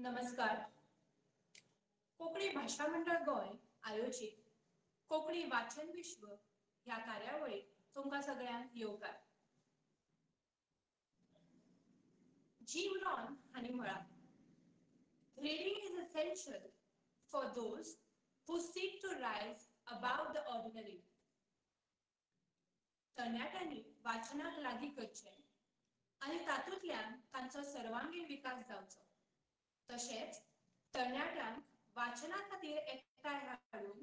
नमस्कार. कोकणी भाषा मंडळ गोय आयोजित कोकणी वाचन विश्व ह्या कार्यावळीत तुमकां सगळ्यांक येवकार. जीव रॉन हांणी म्हळां, reading is essential for those who seek to rise above the ordinary. तरणाट्यांनी वाचनाक लागीं करचें आनी तातूंतल्यान तांचो सर्वांगीण विकास जावचो. तशेंच तरणाट्यांक वाचना खातीर एकठांय हाडून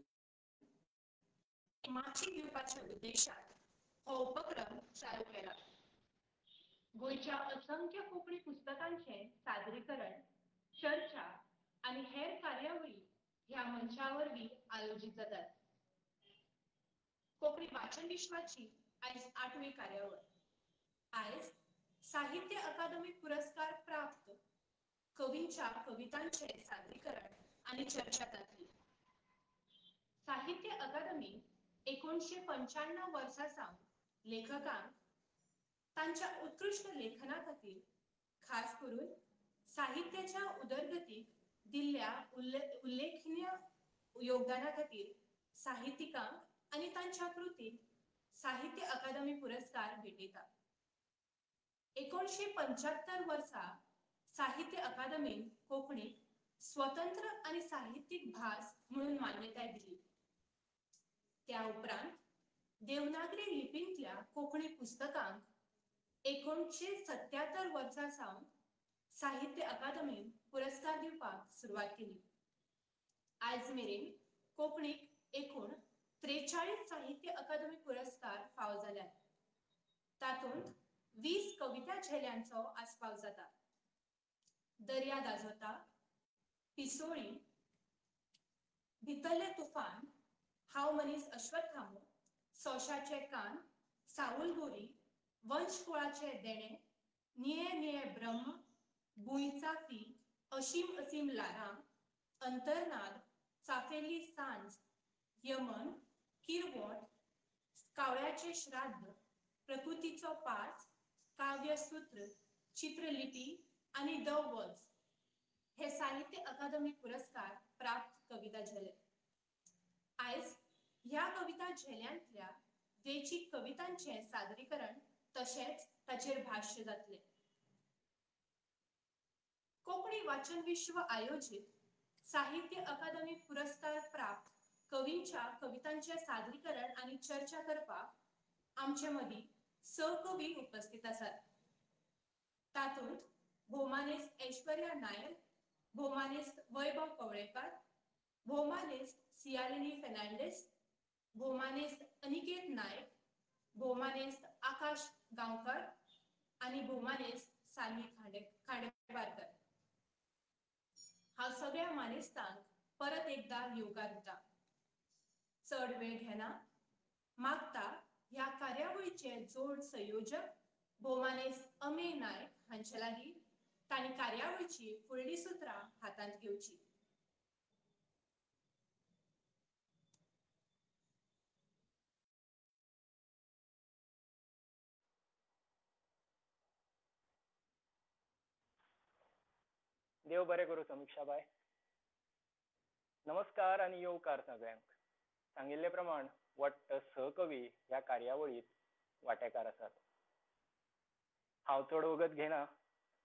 माची दिवपाच्या उद्देशान हो उपक्रम चालू केला. गोंयच्या असंख्य कोंकणी पुस्तकांचें सादरीकरण, चर्चा आनी हेर कार्यावळी ह्या मंचा वरवीं आयोजीत जातात. कोंकणी वाचन विश्वाची आयज 8वी कार्यावळ. आयज साहित्य अकादमी पुरस्कार प्राप्त कवींच्या कवितांचे सादरीकरण आनी चर्चा जातली. साहित्य अकादमी 1995 वर्सा सावन लेखकांक तांच्या उत्कृश्ट लेखना खातीर खास करून साहित्याच्या उदरगतीक दिल्ल्या उल्लेखनीय योगदाना खातीर साहित्यिकांक आनी तांच्या कृतींक साहित्य अकादमी पुरस्कार भेटयता. 1975 वर्सा साहित्य अकादमीन कोंकणीक स्वतंत्र आनी साहित्यीक भास म्हणून मान्यताय दिली. त्या उपरांत देवनागरी लिपींतल्या कोंकणी पुस्तकांक 1977 वर्सा सावन साहित्य अकादमीन पुरस्कार दिवपाक सुरवात केली. आयज मेरेन कोंकणीक एकूण 43 साहित्य अकादमी पुरस्कार फावो जाल्यात. तातूंत 20 कविता झेल्यांचो आस्पाव जाता. दर्या दाजोता, पिसोळी, भितरले तुफान, हांव मनीस अश्वत्थामो, सोशाचे कान, साऊल गोरी, वंश कुळाचे देणे, निये निये ब्रह्म, बुईचा फी, अशीम असीम लारां, अंतरनाद, चाफेली सांज, यमन, किरवोट, कावळ्याचे श्राद्ध, प्रकृतीचो पास, काव्यसूत्र, चित्रलिपी आनी द वर्ड्स हे साहित्य अकादमी पुरस्कार प्राप्त कविता झेले. आयज ह्या कविता झेल्यांतल्या वेंचीक कवितांचें सादरीकरण तशेंच ताचेर भाश्य जातलें. कोंकणी वाचन विश्व आयोजीत साहित्य अकादमी पुरस्कार प्राप्त कवींच्या कवितांचे सादरीकरण आनी चर्चा करपाक आमचे मदीं 6 कवी उपस्थित आसात. तातूंत भौमानेस्त ऐश्वर्या नायर, भौमानेस्त वैभव कवळेकर, भौमानेस्त सियालिनी फेर्नांडीस, भौमानेस्त अनिकेत नायक, भौमानेस्त आकाश गांवकर आनी भौमानेस्त सान्वी खांडेपारकर. हांव सगळ्या मानेस्तांक परत एकदा येवकार दिता. चड वेळ घेना, मागता ह्या कार्यावळीचे जोड संयोजक भौमानेस्त अमेय नायक हांचे लागीं तांणी कार्यावळीची फुडलीं सुत्रां हातांत घेवची. देव बरें करूं समीक्षाबाई. नमस्कार आनी येवकार सगळ्यांक. सांगिल्ले प्रमाण वट्ट सहकवी ह्या कार्यावळीत वांटेकार आसात. हांव चड वगत घेना,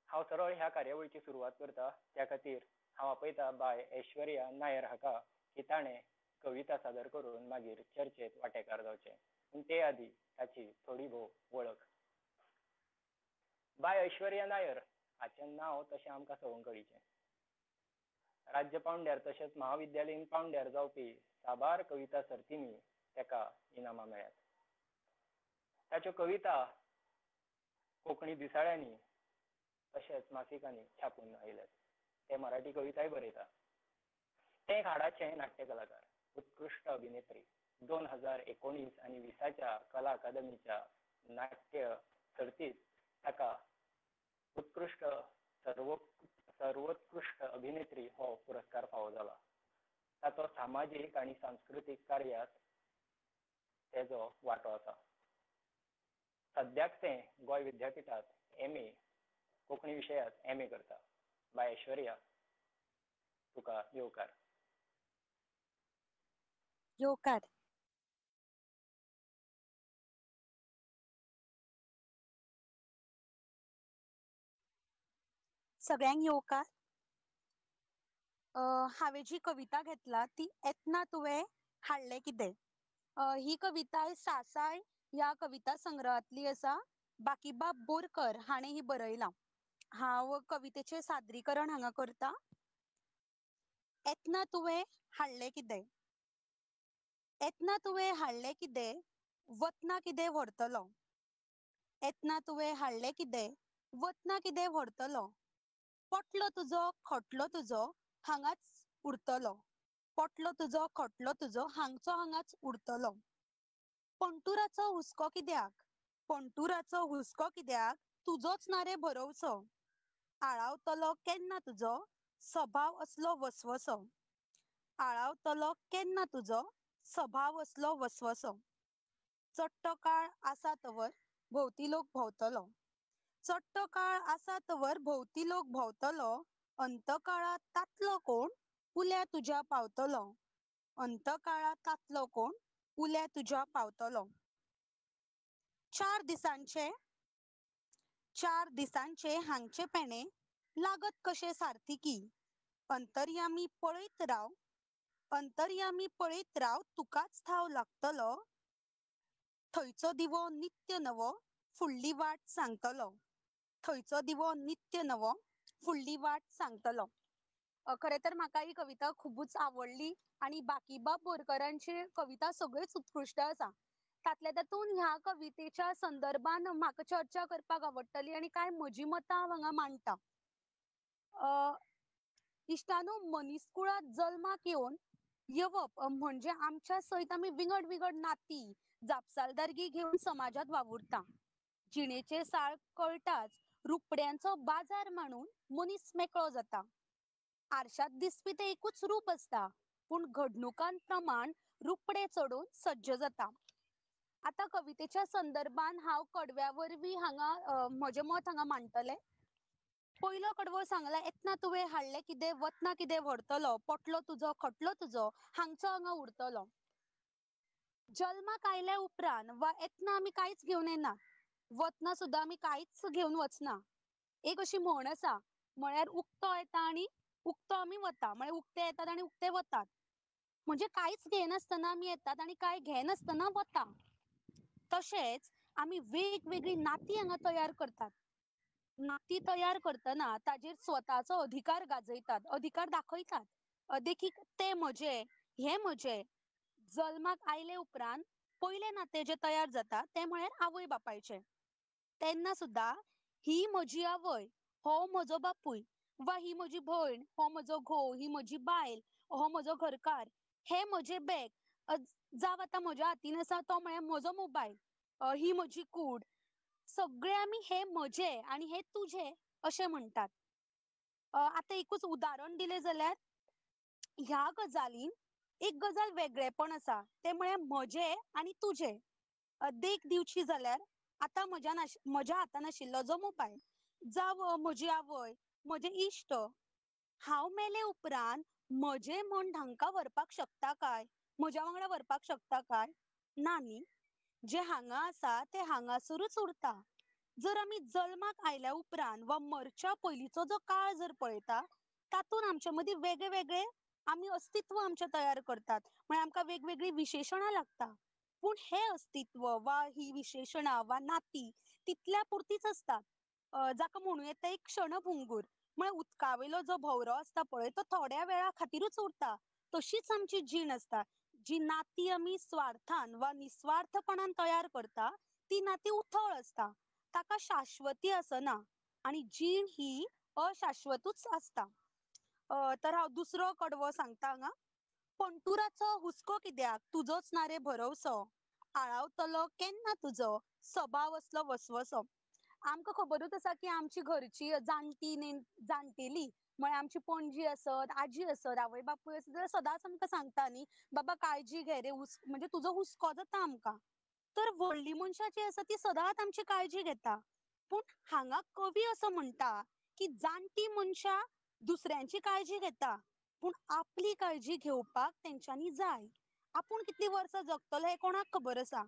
हांव सरळ ह्या कार्यावळीची सुरवात करता. त्या खातीर हांव आपयता बाय ऐश्वर्या नायर हाका की ताणें कविता सादर करून मागीर चर्चेत वांटेकार जावचें. पूण ते आदी ताची थोडी भोव वळख. बाय ऐश्वर्या नायर हाचें नांव तशें आमकां सगळ्यांक कळीचें. राज्य पावंड्यार तशेंच महाविद्यालयीन पावंड्यार जावपी साबार कविता सर्तींनी ताका इनामां मेळ्ळ्यात. ताच्यो कविता कोंकणी दिसाळ्यांनी तशेंच मासिकांनी छापून आयल्यात. ते मराठी कविताय बरयता. ते एक हाडाचे नाट्य कलाकार, उत्कृश्ट अभिनेत्री. 2019 आनी 20च्या कला अकादमीच्या नाट्य सर्तीत ताका उत्कृश्ट सर्वोत्कृश्ट अभिनेत्री हो पुरस्कार फावो जाला. ताचो सामाजीक आनी सांस्कृतीक कार्यात तेजो वांटो आसा. सद्याक ते गोंय विद्यापीठात MA कोंकणी विशयांत MA करता. बाय ऐश्वर्या तुका येवकार. येवकार. सगळ्यांक येवकार. हांवें जी कविता घेतला ती येतना तुवें हाडलें कितें. ही कविता सासाय ह्या कविता संग्रहांतली आसा. बाकीबाब बोरकर हाणें ही बरयलां. हांव कवितेचें सादरीकरण हांगा करतां. येतना तुवें हाडलें कितें. येतना तुवें हाडलें कितें, वतना कितें व्हरतलो. येतना तुवें हाडलें कितें, वतना कितें व्हरतलो. पोटलो तुजो खटलो तुजो हांगाच उरतलो. पोटलो तुजो खटलो तुजो हांगचो हांगाच उरतलो. पंटुराचो हुस्को कित्याक, पंटुराचो हुस्को कित्याक, तुजोच ना रे भरवसो. आळावतलो केन्ना तुजो स्वभाव असलो वसवसो. आळावतलो केन्ना तुजो स्वभाव असलो वसवसो. चट्टो काळ आसा तवर भोवती लोक भोंवतलो. चट्टो काळ आसा तवर भोवती लोक भोंवतलो. अंतकाळात तातलो कोण उल्या तुज्या पावतलो. अंतकाळात तातलो कोण उल्या तुज्या पावतलो. 4 दिसांचे हांगचे पेणे लागत कशे सार्थीकी. अंतर्यामी पळयत राव, अंतर्यामी पळयत राव तुकाच ठाव लागतलो. थंयचो दिवो नित्य नवो फुडली वाट सांगतलो. थंयचो दिवो नित्य नवो फुडली वाट सांगतलो. खरें तर म्हाका ही कविता खूबच आवडली आणि बाकीबाब बोरकरांची कविता सगळ्योच उत्कृश्ट आसा. तातल्या तातून ह्या कवितेच्या संदर्भान म्हाका चर्चा करपाक आवडटली आणि कांय म्हजी मतां हांव हांगा मांडटां. इश्टानो, मनीसकुळांत जल्माक येवप म्हणजे आमच्या सयत आमी विंगड विंगड नाती जापसालदारकी घेवन समाजात वावुरता. जिणेचे साळ कळटाच रुपड्यांचो बाजार मांडून मनीस मेकळो जाता. आरशात दिसपी ते एकूच रूप असता, पूण घडणुकां प्रमाण रुपडे चढून सज्ज जाता. आता कवितेच्या संदर्भान हांव कडव्या वरवीं हांगा म्हजें मत हांगा मांडटलें. पयलो कडवो सांगला, येतना तुवें हाडलें कितें, वतना कितें व्हरतलो. पोटलो तुजो खटलो तुजो हांगचो हांगा उरतलो. जल्माक आयल्या उपरांत वा येतना आमी कांयच घेवन येना, वतना सुद्दां आमी कांयच घेवन वचना. एक अशी म्हण आसा, म्हळ्यार उक्तो येता आनी उक्तो आमी वता. म्हळ्यार उक्ते येतात आनी उक्ते वतात. म्हणजे कांयच घेनासतना आमी येतात आनी कांय घेनासतना वता. तशेंच आमी वेगवेगळी नाती हांगा तयार करतात. नाती तयार करतना ताजेर स्वताचो अधिकार गाजयतात, अधिकार दाखयतात. देखीक ते म्हजे, हे म्हजे. जल्माक आयले उपरांत पयले नाते जे तयार जाता ते म्हळ्यार आवय बापायचे. तेन्ना सुद्दां ही म्हजी आवय, हो म्हजो बापूय, वा ही म्हजी भयण, हो म्हजो घोव, ही म्हजी बायल, हो म्हजो घरकार, हे म्हजे बॅग, जावं आतां म्हज्या हातीन आसा तो म्हळ्यार म्हजो मोबायल, ही म्हजी कूड. सगळे आमी हे म्हजे आनी हे तुझे अशें म्हणटात. आतां एकूच उदाहरण दिलें जाल्यार ह्या गजालीन एक गजाल वेगळेपण आसा, ते म्हळ्यार म्हजे आनी तुझे. देख दिवची जाल्यार आतां म्हज्या हातान आशिल्लो जो मोबायल, जावं म्हजी आवय, म्हजे इश्ट, हांव मेले उपरांत म्हजे म्हण ढांका व्हरपाक शकता काय, म्हज्या वांगडा व्हरपाक शकता काय? ना न्ही. जे हांगा आसा ते हांगासरूच उरता. जर आमी जल्माक आयल्या उपरांत वा मरच्या पयलींचो जो काळ जर पळयता, तातूंत आमच्या मदीं वेगळे वेगळे आमी अस्तित्व आमचे तयार करतात. म्हळ्यार आमकां वेगवेगळी विशेशणां लागता. पूण हे अस्तित्व वा ही विशेशणां वा नाती तितल्या पुरतीच असतात. जाका म्हणूं येता एक क्षणभंगूर. म्हळ्यार उदका वयलो जो भोवरो आसता पळय तो थोड्या वेळा खातीरूच उरता. तशीच आमची जीण आसता. जी नाती आमी स्वार्थान वा निस्वार्थपणान तयार करता ती नाती उथळ आसता. ताका शाश्वती आसना आनी जीण ही अशाश्वतूच आसता. तर हांव दुसरो कडवो सांगता हांगा. पंटुराचो हुस्को कित्याक, तुजोच ना रे भरवसो. आळावतलो केन्ना तुजो स्वभाव असलो वसवसो. आमकां खबरूच आसा की आमची घरची जाणटेली म्हळ्यार आमची पणजी आसत, आजी आसत, आवय बापूय आसत, जाल्यार सदांच आमकां सांगता न्ही, बाबा काळजी घे रे, म्हणजे तुजो हुस्को जाता आमकां. तर व्हडली मनशां जी आसा ती सदांच आमची काळजी घेता. पूण हांगा कवी असो म्हणटा की जाणटी मनशां दुसऱ्यांची काळजी घेता, पूण आपली काळजी घेवपाक तेंच्यांनी जाय. आपूण कितली वर्सां जगतलो हें कोणाक खबर आसा?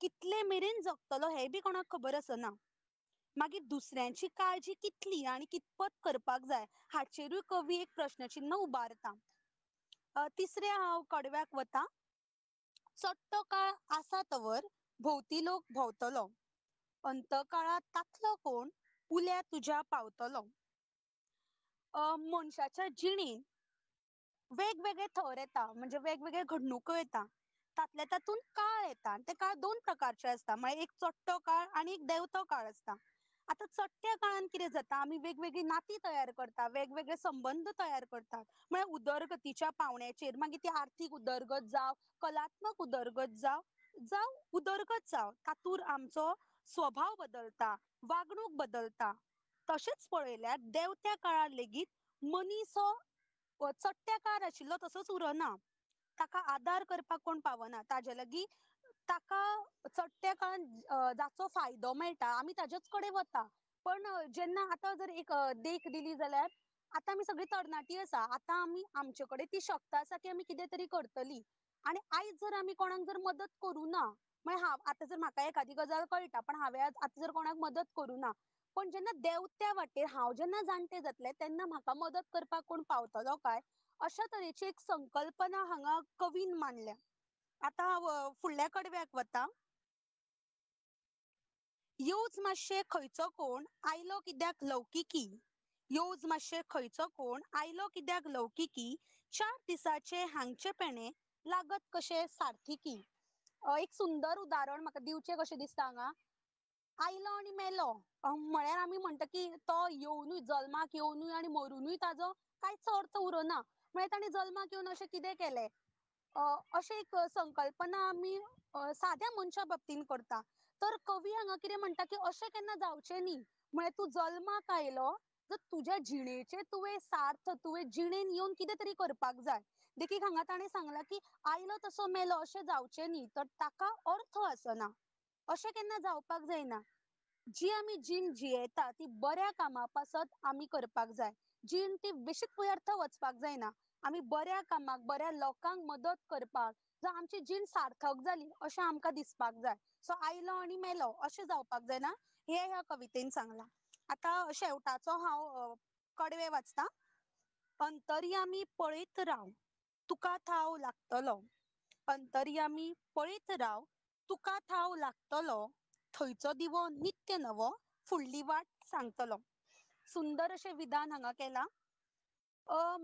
कितले मेरेन जगतलो हें बी कोणाक खबर आसना. मागीर दुसऱ्यांची काळजी कितली आनी कितपत करपाक जाय हाचेरूय कवी एक प्रश्नचिन्ह उबारता. तिसरें हांव कडव्याक वतां. चडटो काळ आसा तवर भोवती लोक भोंवतलो. अंतकाळात तातलो कोण उल्या तुज्या पावतलो. मनशाच्या जिणेंत वेगवेगळे थर येता म्हणजे वेगवेगळे घडणुको येता. तातल्या तातून काळ येता आनी ते काळ दोन प्रकारचे आसता म्हळ्यार एक चडटो काळ आनी एक देंवतो काळ आसता. आतां चडट्या काळान कितें जाता आमी वेगवेगळी नातीं तयार करता वेगवेगळे संबंध तयार करतात. म्हळ्यार उदरगतीच्या पावंड्याचेर मागीर ती आर्थीक उदरगत जावं कलात्मक उदरगत जावं उदरगत जावं तातूंत आमचो स्वभाव बदलता वागणूक बदलता. तशेंच पळयल्यार देंवत्या काळार लेगीत मनीस हो चडट्या काळार आशिल्लो तसोच उरना. ताका आदार करपाक कोण पावना ताजे लागीं ताका चडट्या काळान जाचो फायदो मेळटा आमी ताजेच कडेन वता. पण जेन्ना आतां जर एक देख दिली जाल्यार आतां आमी सगळीं तरणाटी आसा. आतां आमी आमचे कडेन ती शक्त आसा की आमी कितें तरी करतलीं. आनी आयज जर आमी कोणाक जर मदत करूना म्हळ्यार हांव आतां जर म्हाका एखादी गजाल कळटा पण हांवें आतां जर कोणाक मदत करूना पण जेन्ना देंवत्या वाटेर हांव जेन्ना जाणटें जातलें तेन्ना म्हाका मदत करपाक कोण पावतलो काय अशा तरेची एक संकल्पना हांगा कवीन मांडल्या. आतां हांव फुडल्या कडव्याक वतां. येवज मातशे खंयचो कोण आयलो कित्याक लवकिकी. येवज मातशे खंयचो कोण आयलो कित्याक लवकिकी. 4 दिसाचे हांगचे पेणे लागत कशे सार्थीकी. एक सुंदर उदाहरण म्हाका दिवचें कशें दिसता हांगा. आयलो आनी मेलो म्हळ्यार आमी म्हणटा की तो येवनूय जल्माक येवनूय आनी मरुनूय ताजो कांयच अर्थ उरना. म्हळ्यार ताणें जल्माक येवन अशें कितें केलें अशें एक संकल्पना आमी साद्या मनशा बाबतींत करता. तर कवी हांगा कितें म्हणटा की अशें केन्ना जावचें न्ही. म्हळ्यार तूं जल्माक आयलो जर तुज्या जिणेचें तुवें सार्थ तुवें जिणेन येवन कितें तरी करपाक जाय. देखीक हांगा ताणें सांगलां की आयलो तसो मेलो अशें जावचें न्ही तर ताका अर्थ आसना. अशें केन्ना जावपाक जायना. जी आमी जीण जियेता ती बऱ्या कामा पासत आमी करपाक जाय. जीण ती बेश्टीच व्यर्थ वचपाक जायना. आमी बऱ्या कामाक बऱ्या लोकांक मदत करपाक जर आमची जीण सार्थक जाली अशें आमकां दिसपाक जाय. सो आयलो आनी मेलो अशें जावपाक जायना हें ह्या कवितेन सांगलां. आतां शेवटाचो हांव कडवे वाचतां. अंतर्यामी पळयत राव तुका ठाव लागतलो. अंतर्यामी पळयत राव तुका ठाव लागतलो. थंयचो दिवो नित्य नवो फुडली वाट सांगतलो. सुंदर अशें विधान हांगा केलां.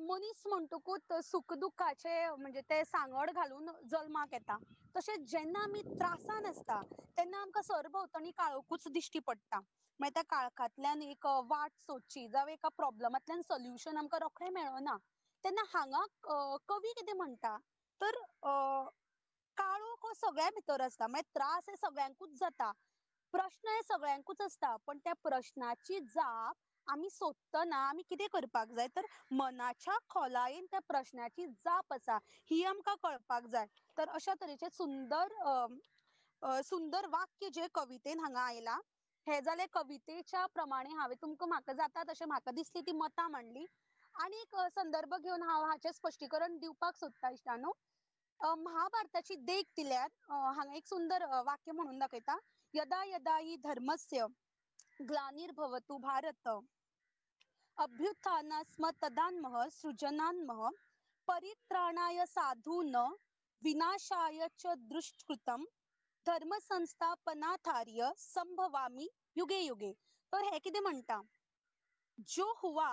मनीस म्हणटकूच सुख दुखाचे म्हणजे ते सांगड घालून जल्माक येता. तशेंच जेन्ना आमी त्रासान आसता तेन्ना आमकां सरभोंवतणी काळोखूच दिश्टी पडटा. मागीर त्या काळखांतल्यान एक वाट सोदची जावं एका प्रॉब्लमांतल्यान सोल्युशन आमकां रोखडें मेळना. तेन्ना हांगा कवी कितें म्हणटा तर काळोख हो सगळ्या भितर आसता मागीर त्रास हे सगळ्यांकूच जाता. प्रश्न हे सगळ्यांकूच आसता पण त्या प्रश्नाची जाप आमी सोदतना आमी कितें करपाक जाय तर मनाच्या खोलायेन त्या प्रश्नाची जाप आसा ही आमकां कळपाक जाय. तर अशा तरेचे सुंदर वाक्य जे कवितेन हांगा आयला. हे जालें कवितेच्या प्रमाणे हांवें तुमकां म्हाका जाता तशें म्हाका दिसली ती मतां मांडली. आनी एक संदर्भ घेवन हांव हाचें स्पश्टीकरण दिवपाक सोदता इश्टानो. महाभारताची देख दिल्यार हांगा एक सुंदर वाक्य म्हणून दाखयता. यदा यदा हि धर्मस्य ग्लानिर्भवतु भारत अभ्युत्थानस्म तदान्मः सृजनान्मः परित्राणाय साधूनां विनाशाय च दुष्कृतं धर्म संस्थापनार्थाय संभवामि युगे युगे. तर हे कितें म्हणटा जो हुआ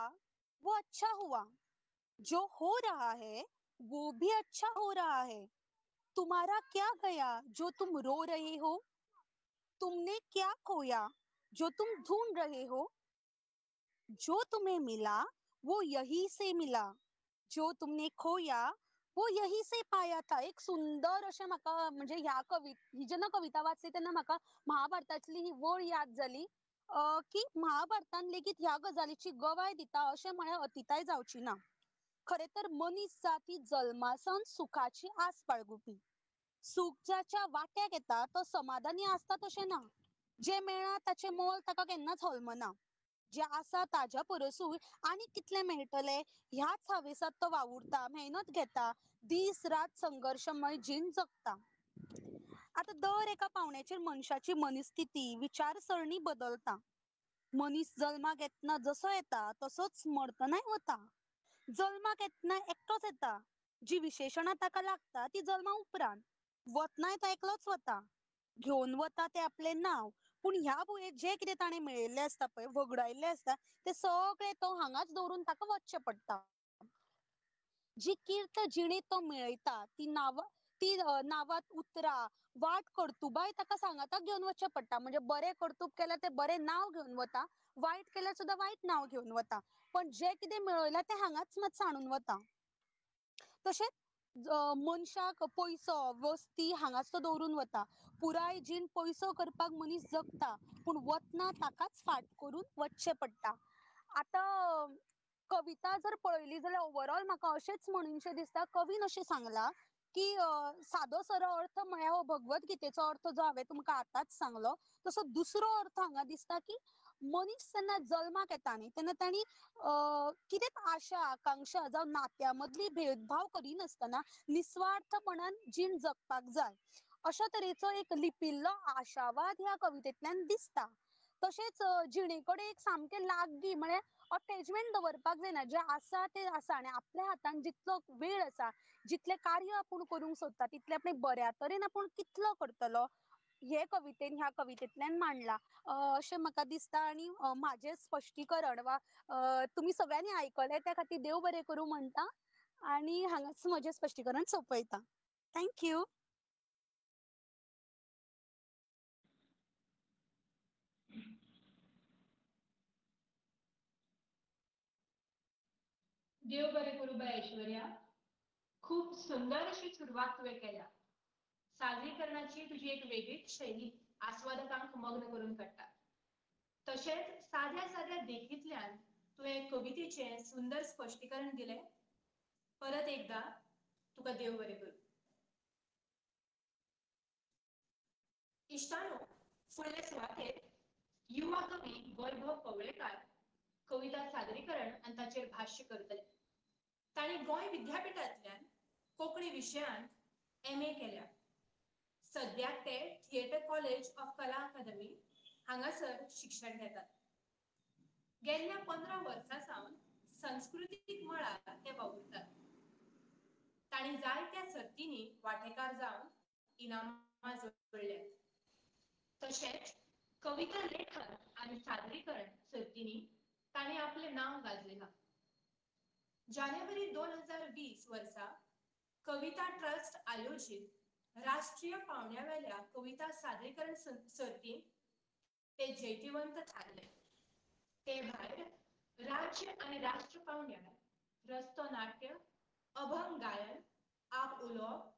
वो अच्छा हुआ. जो हो रहा है वो भी अच्छा हो रहा है. तुम्हारा क्या गया जो तुम रो रहे हो. तुमने क्या खोया जो तुम ढूंढ रहे हो. जो तुम्हें मिला वो यही से मिला. जो तुमने खोया वो यही से पाया था. एक सुंदर अशें म्हाका म्हणजे ही जेन्ना कविता वाचली तेन्ना म्हाका महाभारतातली ही वळ याद जाली की महाभारतान लेगीत ह्या गजालीची गवाय दिता अशें म्हळ्यार अतिताय जावची ना. खरें तर मनीस जात ही जल्मासावन सुखाची आस बाळगुपी. सूख जाच्या वाट्याक येता तो समाधानी आसता तशें ना. जें मेळ्ळा ताचें मोल ताका केन्नाच होलमना. जे आसा ताज्या परसूय आनी कितले मेळटले ह्याच हावेसात तो वावुरता, मेहनत घेता, दीस रात संघर्षमय जीण जगता. आता दर एका पावण्याचेर मनशाची मनस्थिती विचारसरणी बदलता. मनीस जल्माक येतना जसो येता तसोच मरतनाय वता. जल्माक येतना एकटोच येता, जी विशेषणां ताका लागता ती जल्मा उपरांत. वतनाय तो एकलोच वता. घेवन वता ते आपले नांव, पूण ह्या भुंयेर जे कितें ताणें मेळयल्लें आसता पळय, वगडायिल्लें आसता, ते सगळें तो हांगाच दवरून ताका वचचें पडटा. जी कीर्त जिणेंत तो मेळयता ती नांवांत उतरां, वाट कर्तुबाय ताका सांगाताक घेवन वचचें पडटा. म्हणजे बरें कर्तूब केल्यार ते बरें नांव घेवन वता, वायट केल्यार सुद्दां वायट नांव घेवन वता. पण जें कितें मेळयलां तें हांगाच मात सांडून वता. तशेंच मनशाक पयसो, वस्ती हांगाच तो दवरून वता. पुराय जीण पयसो करपाक मनीस जगता, पूण वतना ताकाच फाट करून वचचें पडटा. आतां कविता जर पळयली जाल्यार ओवरऑल म्हाका अशेंच म्हणूनशें दिसता, कवीन अशें सांगलां की सादो सरळ अर्थ म्हळ्यार हो भगवत गीतेचो अर्थ जो हांवें तुमकां आतांच सांगलो, तसो दुसरो अर्थ हांगा दिसता की मनीस जेन्ना जल्माक येता न्ही तेन्ना तांणी कितेंच आशा आकांक्षा जावं नात्या मदली भेदभाव करिनासतना निस्वार्थपणान जीण जगपाक जाय. अशा तरेचो एक लिपिल्लो आशावाद ह्या कवितेंतल्यान दिसता. तशेंच जिणे कडेन एक सामकें लागीं म्हळ्यार अटॅचमेंट दवरपाक जायना. जें आसा तें आसा आनी आपल्या हातान जितलो वेळ आसा, जितलें कार्य आपूण करूंक सोदता तितलें आपणें बऱ्या तरेन आपूण कितलो करतलो हे कवितेन ह्या कवितेंतल्यान मांडलां अशें म्हाका दिसता. आनी म्हाजें स्पश्टीकरण वा तुमी सगळ्यांनी आयकलें त्या खातीर देव बरें करूं म्हणटा आनी हांगाच म्हजें स्पश्टीकरण सोंपयता. थँक्यू. देव बरें करूं बाय ऐश्वर्या. खूप सुंदर अशी सुरवात तुवें केल्या. सादरीकरणाची तुजी एक वेगळीच शैली आस्वादकांक मग्न करून काडटा. तशेंच साध्या साध्या देखींतल्यान तुवें कवितेचें सुंदर स्पश्टीकरण दिलें. परत एकदा तुका देव बरें करूं. इश्टानो, फुडले सुवातेर युवा कवी वैभव कवळेकार कविता सादरीकरण आनी ताचेर भाश्य करतले. तांणी गोंय विद्यापिठांतल्यान कोंकणी विशयांत MA केल्या. सद्याक ते थिएटर कॉलेज ऑफ कला अकादमी हांगासर शिक्षण घेतात. गेल्ल्या 15 वर्सां सावन संस्कृतीक मळार ते वावुरतात. तांणी जायत्या सर्तींनी वांटेकार जावन इनामां जोडल्यात. तशेंच कविता लेखन आनी सादरीकरण सर्तींनी तांणी आपलें नांव गाजयलां. जानेवारी 2020 वर्सा कविता ट्रस्ट आयोजीत राष्ट्रीय पावंड्यावेल्या कविता सादरीकरण सर्तींत ते जैतिवंत थारले. ते भायर राज्य आनी राष्ट्र पावंड्यार रस्तो नाट्य, अभंग गायन, आप उलोवप,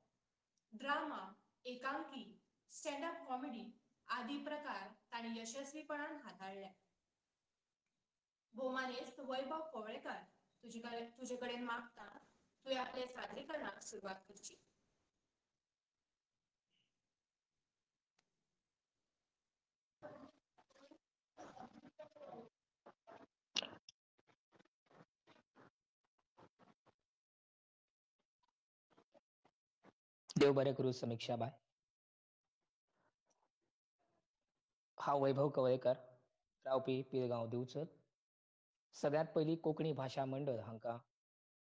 ड्रामा, एकांकी, स्टँडअप कॉमेडी आदी प्रकार तांणी यशस्वीपणान हाताळ्ळ्या. भोवमानेस्त वैभव कवळेकार, तुजे कडेन मागता तुवें आपले सादरीकरणाक सुरवात करची. देव बरें करूं समीक्षा बाय. हांव वैभव कवळेकार, रावपी पिळगांव दिवचल. सगळ्यांत पयलीं कोंकणी भाशा मंडळ हांकां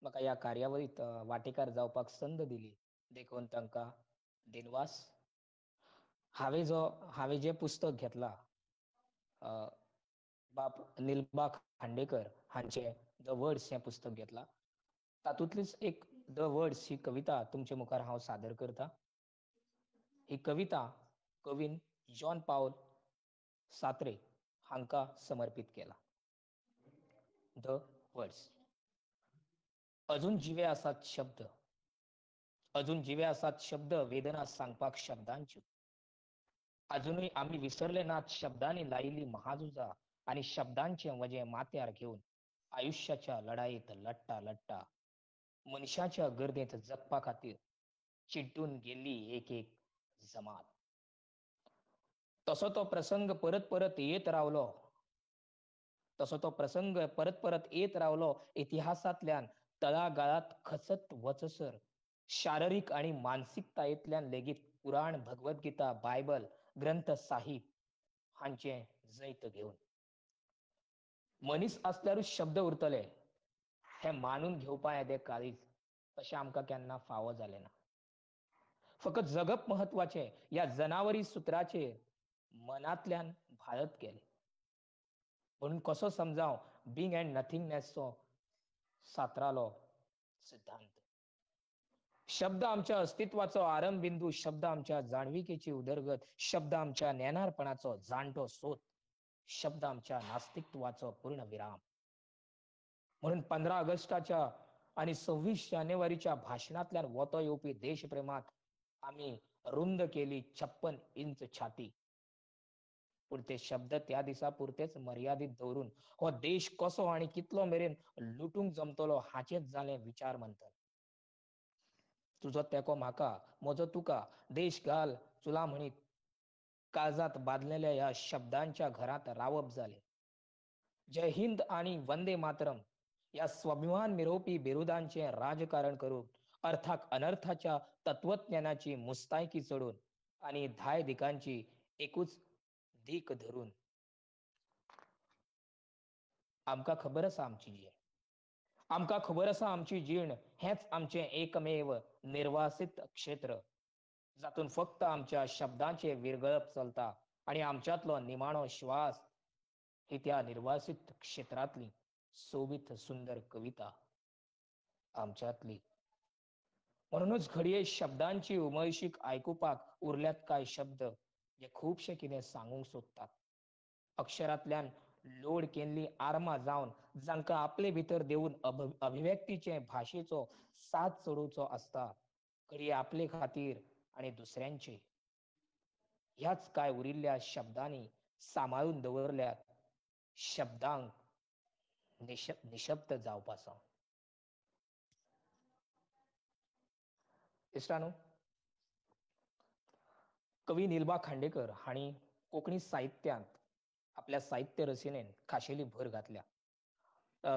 म्हाका ह्या कार्यावळींत वांटेकार जावपाक संद दिली देखून तांकां दिनवास. हांवें जें पुस्तक घेतलां बाब निलबा खांडेकर हांचें द वर्ड्स हें पुस्तक घेतलां. तातूंतलीच एक द वर्ड्स ही कविता तुमचे मुखार हांव सादर करतां. ही कविता कवीन जॉन पावल सात्रे हांकां समर्पीत केला. The words. अजून जिवे आसात शब्द, अजून जिवे आसात शब्द, वेदना सांगपाक शब्दांच्यो. अजूनय आमी विसरले नात शब्दांनी लायिल्ली महाझुजां आनी शब्दांचें वजें माथ्यार घेवन आयुश्याच्या लढायेंत लडटा लडटा मनशाच्या गर्देंत जगपा खातीर चिड्डून गेल्ली एक एक जमात. तसो तो प्रसंग परत परत येत रावलो. तसो तो प्रसंग परत परत येत रावलो इतिहासातल्यान तळागाळात खचत वचसर शारीरिक आणि मानसिकतायेतल्यान लेगीत पुराण भगवद्गीता बायबल ग्रंथ साहिब हांचे जैत घेऊन मनीस असल्यारूच शब्द उरतले हे मानून घेवपा येदे काळीज तशें आमकां केन्ना फावो जालें ना. फकत जगप महत्वाचे या जनावरी सुत्राचे मनातल्यान भाळत गेले. म्हणून कसो समजाव बिंग अँड नथिंगनेसचो सातरालो सिद्धांत. शब्द आमच्या अस्तित्वाचो आरंभ बिंदू, शब्द आमच्या जाणविकेची उदरगत, शब्द आमच्या ज्ञानार्पणाचो जाणटो सोत, शब्द आमच्या नास्तिकत्वाचो पूर्ण विराम. म्हणून 15 ऑगस्टाच्या आणि 26 जानेवारीच्या भाषणातल्यान वतो येवपी देशप्रेमात आम्ही रुंद केली 56 इंच छाती. पण ते शब्द त्या दिसा पुरतेच मर्यादित दवरून हो देश कसो आणि कितलो मेरेन लुटूंक जमतलो हाचेच जालें विचार मंथन. तुझो तेको म्हाका, म्हजो तुका, देश घाल चुला म्हणीत काळजात बांदलेल्या या शब्दांच्या घरात रावप जाले. जय हिंद आणि वंदे मातरम या स्वाभिमान मिरवपी बिरुदांचे राजकारण करून अर्थाक अनर्थाच्या तत्वज्ञानाची मुस्तायकी चढून आणि धाय दिकांची एकूच दीक धरून आमकां खबर आसा आमची जीण, आमकां खबर आसा आमची जीण हेच आमचे एकमेव निर्वासित क्षेत्र जातून फक्त आमच्या शब्दांचे विरगळप चलता आणि आमच्यातलो निमाणो श्वास ही त्या निर्वासित क्षेत्रातली सोबीत सुंदर कविता आमच्यातली. म्हणूनच घडये शब्दांची उमळशीक आयकुपाक उरल्यात काय शब्द जे खूपशे कितें सांगूंक सोदतात. अक्षरांतल्यान लोड केल्ली आर्मां जावन जांकां आपले भितर देऊन अभिव्यक्तीचे भाशेचो साद चडोवचो आसता, घडये आपले खातीर आणि दुसऱ्यांचे. ह्याच काय उरिल्ल्या शब्दांनी सांबाळून दवरल्यात शब्दांक निशब्द जावपासावन. इश्टानो, कवी निलबा खांडेकर हांणी कोंकणी साहित्यांत आपल्या साहित्य रचनेन खाशेली भर घातल्या.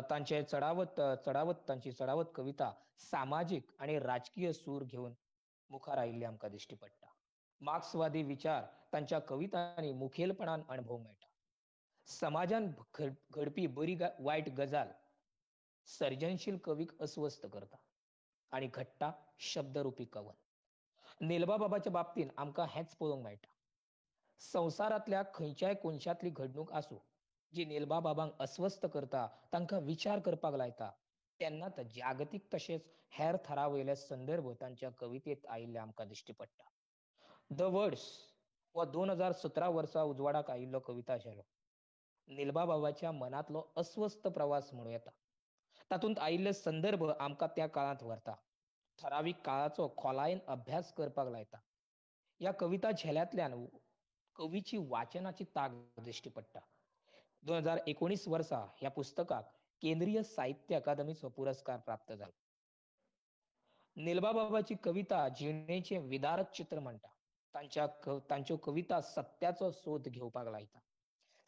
तांची चढावत कविता सामाजीक आणि राजकीय सूर घेऊन मुखार आयिल्ली आमकां दिश्टी पडटा. मार्क्सवादी विचार तांच्या कवितांनी मुखेलपणान अणभव मेळटा. समाजान घडपी बरी वायट गजाल सर्जनशील कवीक अस्वस्थ करता आणि घडटा शब्दरुपी कवन. निलबा बाबाच्या बाबतीन आमकां हेच पळोवंक मेळटा. संवसारांतल्या खंयच्याय कोनशांतली घडणूक आसूं जी निलबा बाबांक अस्वस्थ करता, तांकां विचार करपाक लायता, तेन्नाच जागतीक तशेंच हेर थरावयले संदर्भ तांच्या कवितेंत आयिल्ले आमकां दिश्टी पडटा. द वर्ड्स हो 2017 वर्सा उजवाडाक आयिल्लो कविता आशिल्लो. निलबा बाबाच्या मनांतलो अस्वस्थ प्रवास म्हणूं येता. तातूंत आयिल्ले संदर्भ आमकां त्या काळांत व्हरता, ठरावीक काळाचो खोलायेन अभ्यास करपाक लायता. ह्या कविता झेल्यांतल्यान कवीची वाचनाची ताक दिश्टी पडटा. 2019 वर्सा ह्या पुस्तकाक केंद्रीय साहित्य अकादमीचो पुरस्कार प्राप्त जालो. निलबा बाबाची कविता जिणेचे विदारक चित्र म्हणटा. तांच्यो कविता सत्याचो सोद घेवपाक लायता.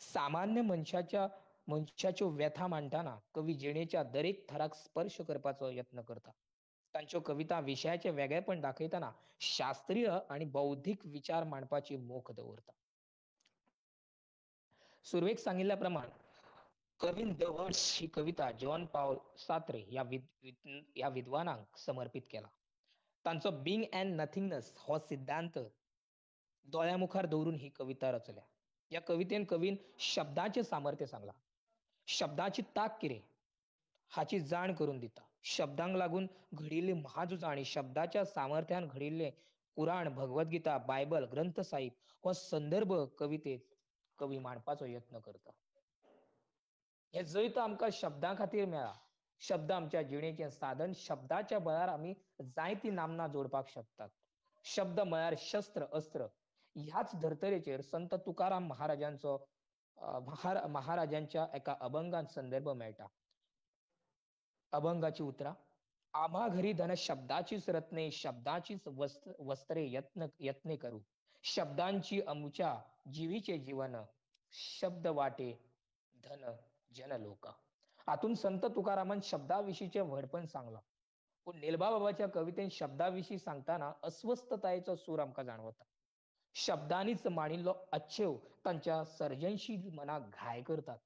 सामान्य मनशाच्यो व्यथा मांडटाना कवी जिणेच्या दरेक थराक स्पर्श करपाचो यत्न करता. तांच्यो कविता विशयाचे वेगळेपण दाखयतना शास्त्रीय आणि बौद्धीक विचार मांडपाची मोख दवरता. सुरवेक सांगिल्ल्या प्रमाण कवीन the words he Kavita John पाऊल सात्रे ह्या विद्वानांक समर्पित केला. तांचो बिंग अँड नथिंगनेस हो सिद्धांत दोळ्या मुखार दवरून ही कविता रचल्या. ह्या कवितेन कवीन शब्दाचें सामर्थ्य सांगलां. शब्दाची ताक कितें हाची जाण करून दिता. शब्दांक लागून घडिल्ली महाझुजां आणि शब्दाच्या सामर्थ्यान घडिल्ले पुराण भगवद्गीता बायबल ग्रंथ साहिब हो संदर्भ कवितेत कवी मांडपाचो यत्न करता. हे जैत आमकां शब्दां खातीर मेळ्ळा. शब्द आमच्या जिणेचें साधन. शब्दाच्या बळार आमी जायतीं नामनां जोडपाक शकतात. शब्द म्हळ्यार शस्त्र अस्त्र. ह्याच धर्तरेचेर संत तुकाराम महाराजांच्या एका अभंगांत संदर्भ मेळटा. अभंगाची उतरां. आम्हा घरी धन शब्दाचीच रत्ने, शब्दाचीच वस्त्रे यत्ने करू. शब्दांची अमुच्या जीवीचे जीवन, शब्द वाटे धन जनलोका. आतून संत तुकारामन शब्दाविषयीचे व्हडपण सांगला. पण नेलबा बाबाच्या कवितेन शब्दाविषयी सांगताना अस्वस्थतायेचो सूर आमकां जाणवता. शब्दांनीच माणिल्लो अच्छेव तांच्या सर्जनशील मनाक घाय करतात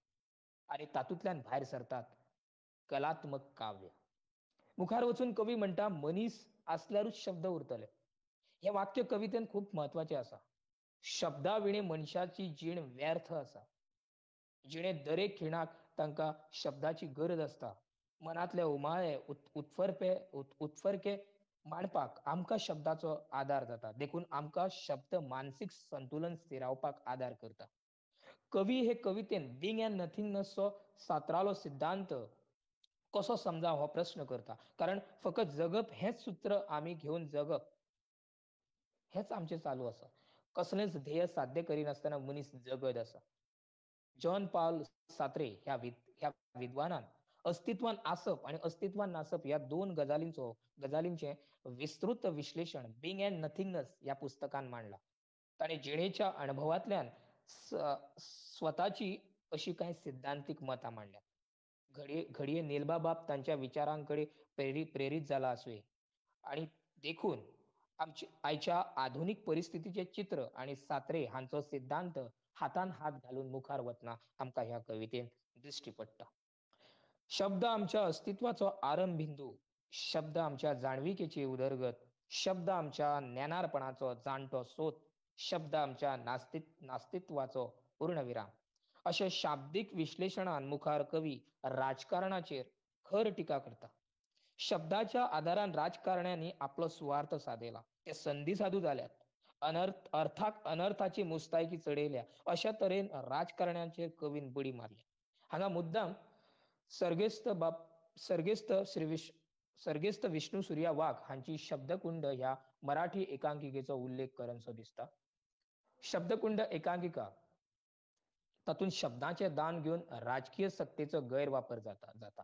आणि तातूंतल्यान भायर सरतात कलात्मक काव्य. मुखार वचून कवी म्हणटा मनीस असल्यारूच शब्द उरतले. हे वाक्य कवितेन खूप महत्वाचे आसा. शब्दा विणे मनशाची जीण व्यर्थ आसा. जिणे दरेक खिणाक तांकां शब्दाची गरज आसता. मनातले उमाळे उत्फरके मांडपाक आमकां शब्दाचो आदार जाता. देखून आमकां शब्द मानसीक संतुलन स्थिरावपाक आदार करता. कवी हे कवितेन बीइंग अँड नथिंगनेसचो सातरालो सिद्धांत कसो समजाव हो प्रश्न करता. कारण फकत जगप हेच सूत्र आमी घेवन जगप हेच आमचें चालू आसा. कसलेंच ध्येय साध्य करिनासतना मनीस जगत आसा. जॉन पॉल सात्रे ह्या विद्वानान अस्तित्वान आसप आणि अस्तित्वान नासप ह्या दोन गजालींचे विस्तृत विश्लेषण बीइंग अँड नथिंगनेस या पुस्तकान मांडला. ताणे जिणेच्या अनुभवातल्यान स्वताची अशी काही सिद्धांतीक मतां मांडल्यात. घडये नेलबा बाब तांच्या विचारांकडे प्रेरित जाला आसुये आणि देखून आयच्या आधुनिक परिस्थितीचे चित्र आणि सात्रे हांचो सिद्धांत हातान हात घालून मुखार वतना आमकां ह्या कवितेन दिश्टी पडटा. शब्द आमच्या अस्तित्वाचो आरंभ बिंदू, शब्द आमच्या जाणविकेची उदरगत, शब्द आमच्या ज्ञानार्पणाचो जाणटो सोत, शब्द आमच्या नास्तित्वाचो पूर्णविराम. अशें शाब्दीक विश्लेशणान मुखार कवी राजकारणाचेर खर टिका करता. शब्दाच्या आदारान राजकारण्यांनी आपलो सुवार्थ साधयला. ते संधी साधू जाल्यात. अर्थाक अनर्थाची मुस्तायकी चडयल्या. अशा तरेन राजकारण्यांचेर कवीन बडी मारल्या. हांगा मुद्दाम सर्गेस्त विष्णू सुर्या वाघ हांची शब्दकुंड ह्या मराठी एकांकिकेचो उल्लेख करनसो दिसता. शब्दकुंड एकांकिका तातूंत शब्दांचे दान घेवन राजकीय सत्तेचो गैरवापर जाता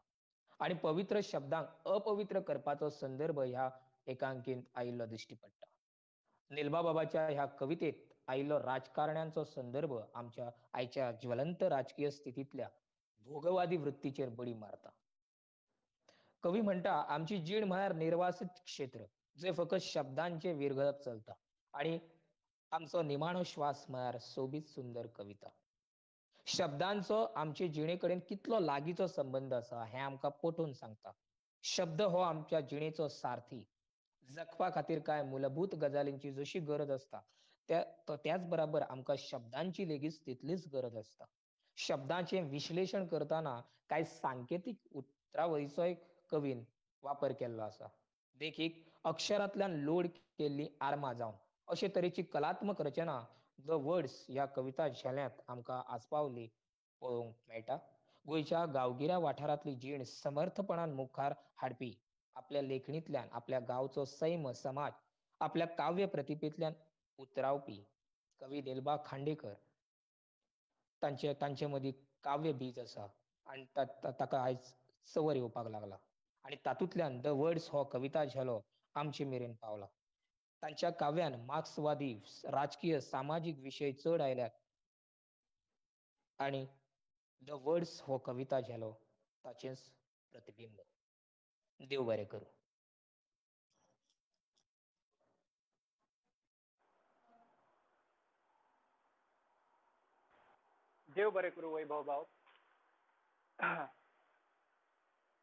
आणि पवित्र शब्दांक अपवित्र करपाचो संदर्भ ह्या एकांकीत आयिल्लो दिश्टी पडटा. नेलबा बाबाच्या ह्या कवितेत आयिल्लो राजकारण्यांचो संदर्भ आमच्या आयच्या ज्वलंत राजकीय स्थितीतल्या भोगवादी वृत्तीचेर बडी मारता. कवी म्हणटा आमची जीण म्हळ्यार निर्वासित क्षेत्र जे फकत शब्दांचे विरघळप चलता आणि आमचो निमाणो श्वास म्हळ्यार सोबीत सुंदर कविता. शब्दांचो आमचे जिणे कडेन कितलो लागींचो संबंध आसा हें आमकां पटोवन सांगता. शब्द हो आमच्या जिणेचो सारथी. जगपा खातीर कांय मूलभूत गजालींची जशी गरज आसता त्याच बराबर आमकां शब्दांची लेगीत तितलीच गरज आसता. शब्दांचें विश्लेशण करतना कांय सांकेतीक उतरावळीचोय कवीन वापर केल्लो आसा. देखीक अक्षरांतल्यान लोड केल्ली आर्मां जावन अशे तरेची कलात्मक रचना द वर्ड्स ह्या कविता झेल्यांत आमकां आस्पावली पळोवंक मेळटा. गोंयच्या गांवगिऱ्या वाठारांतली जीण समर्थपणान मुखार हाडपी आपल्या लेखणींतल्यान आपल्या गांवचो सैम समाज आपल्या काव्य प्रतिभेंतल्यान उतरावपी कवी नेलबा खांडेकर तांचे मदीं काव्य बीज आसा आनी ताका आयज सवर येवपाक लागला आनी तातूंतल्यान द वर्ड्स हो कविता झेलो आमचे मेरेन पावला. तांच्या काव्यान मार्क्सवादी राजकीय सामाजीक विशय चड आयल्यात आनी द वर्ड्स हो कविता झेलो ताचेंच प्रतिबिंब. देव बरें करूं. देव बरें करूं वैभव बाब.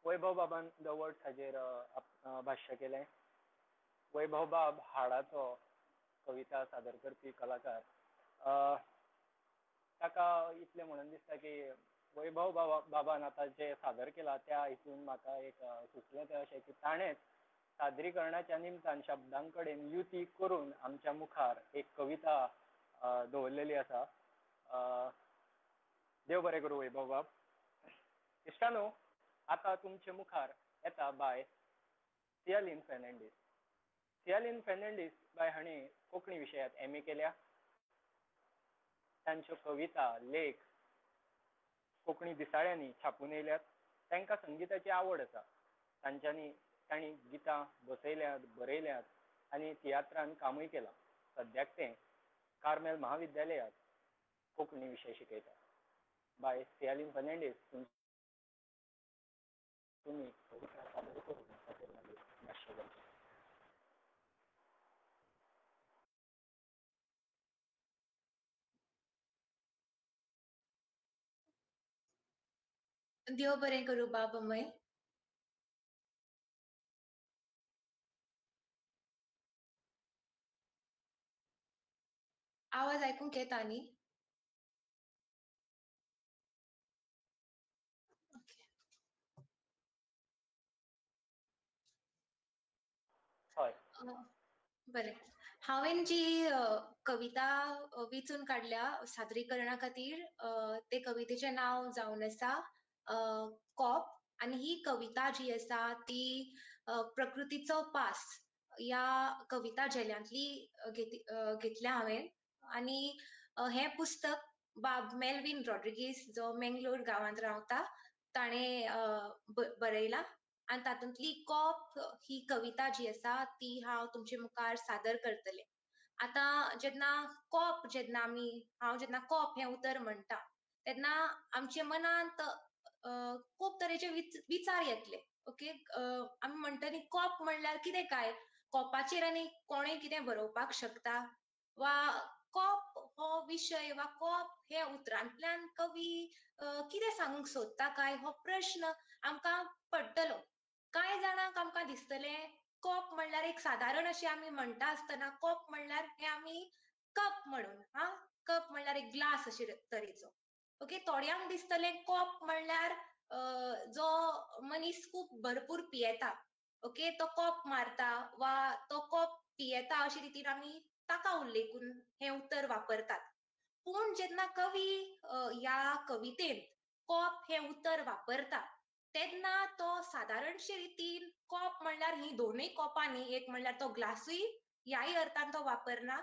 वैभव बाबान द वर्ड्स हाजेर भाश्य केलें. वैभव बाब हाडाचो कविता सादर करपी कलाकार. ताका इतलें म्हणून दिसता की वैभव बाबान आतां जें सादर केलां त्या हितून म्हाका एक सुचलें तें अशें की ताणेंच सादरीकरणाच्या निमतान शब्दां कडेन युती करून आमच्या मुखार एक कविता दवरलेली आसा. देव बरें करूं वैभव बाब. इश्टानो, आतां तुमचे मुखार येता बाय सियालीन फेर्नांडीस. सियालीन फेर्नांडीस बाय हांणी कोंकणी विशयांत MA केल्या. तांच्यो कविता लेख कोंकणी दिसाळ्यांनी छापून येयल्यात. तांकां संगीताची आवड आसा. तांणी गितां बसयल्यात, बरयल्यात आनी तियात्रान कामूय केलां. सद्याक ते कार्मेल महाविद्यालयांत कोंकणी विशय शिकयतात. बाय सियालिन फर्नांडिस तुम्ही कविता सादर करून नकाशेमध्ये भाष्य करता. देव बरें करूं बाब अमय. आवाज ऐकूंक येता न्ही? हय. बरें. हांवेन जी कविता वेंचून काडल्या सादरीकरणा खातीर ते कवितेचें नांव जावन आसा कॉप. आनी ही कविता जी आसा ती प्रकृतीचो पास ह्या कविता झेल्यांतली घेतल्या हांवेन. आनी हें पुस्तक बाब मेल्विन रॉड्रिगीस जो मेंगलोर गांवांत रावता ताणें बरयला. आनी तातूंतली कॉप ही कविता जी आसा ती हांव तुमचे मुखार सादर करतलें. आतां हांव जेन्ना कॉप हें उतर म्हणटा तेन्ना आमच्या मनांत खूब तरेचे विचार येतले. ओके, आमी म्हणटली कॉप म्हणल्यार कितें काय? कॉपाचेर आनी कोणेय कितें बरोवपाक शकता? वा कॉप हो विशय वा कॉप हे उतरांतल्यान कवी कितें सांगूंक सोदता काय हो प्रश्न आमकां पडटलो. कांय जाणांक आमकां दिसतलें कॉप म्हणल्यार एक सादारण अशें आमी म्हणटा आसतना कॉप म्हणल्यार हें आमी कप म्हणून कप म्हणल्यार एक ग्लास अशे तरेचो. ओके, थोड्यांक दिसतलें कॉप म्हणल्यार जो मनीस खूब भरपूर पियेता. ओके, तो कॉप मारता वा तो कॉप पियेता अशे रितीन आमी ताका उल्लेखून हें उतर वापरतात. पूण जेन्ना कवी ह्या कवितेंत कॉप हें उतर वापरता तेन्ना तो सादारणशे रितीन कॉप म्हणल्यार ही दोनूय कॉपां न्ही, एक म्हणल्यार तो ग्लासूय ह्याय अर्थान तो वापरना.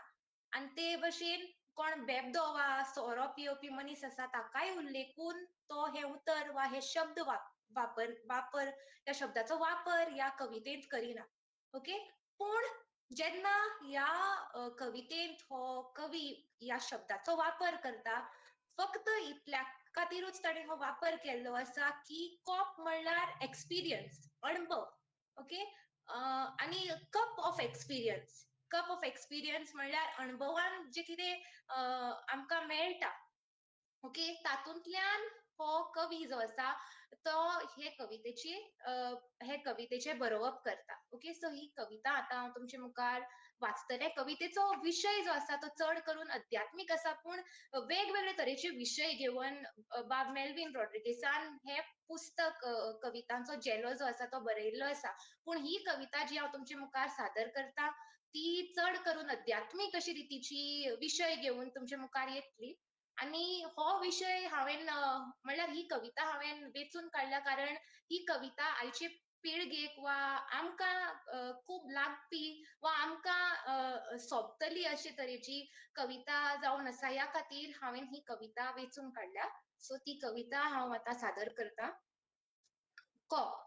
आनी ते भशेन कोण बेबदो वा सोरो पियोवपी मनीस आसा ताकाय उल्लेखून तो हें उतर वा हे शब्द वापर ह्या शब्दाचो वापर ह्या कवितेंत करिना. ओके, पूण जेन्ना ह्या कवितेंत हो कवी ह्या शब्दाचो वापर करता फक्त इतल्या खातीरूच ताणें हो वापर केल्लो आसा की कॉप म्हणल्यार एक्सपिरियन्स, अणभव. ओके, आनी कप ऑफ एक्सपिरियन्स म्हणल्यार अणभवान जे कितें आमकां मेळटा. ओके, तातूंतल्यान हो कवी जो आसा तो हे कवितेचे बरोवप करता. ओके, सो ही कविता आतां हांव तुमचे मुखार वाचतलें. कवितेचो विशय जो आसा तो चड करून अध्यात्मीक आसा, पूण वेगवेगळे तरेचे विशय घेवन बाब मेल्विन रॉड्रिगीसान हें पुस्तक कवितांचो झेलो जो आसा तो बरयल्लो आसा. पूण ही कविता जी हांव तुमचे मुखार सादर करता ती चड करून अध्यात्मीक अशी रितीची विशय घेवन तुमचे मुखार येतली. आनी हो विशय हांवेन म्हणल्यार ही कविता हांवेन वेंचून काडल्या कारण ही कविता आयचे पिळगेक वा आमकां खूब लागपी वा आमकां सोबतली अशे तरेची कविता जावन आसा. ह्या खातीर हांवेन ही कविता वेंचून काडल्या. सो ती कविता हांव आतां सादर करतां. कॉप.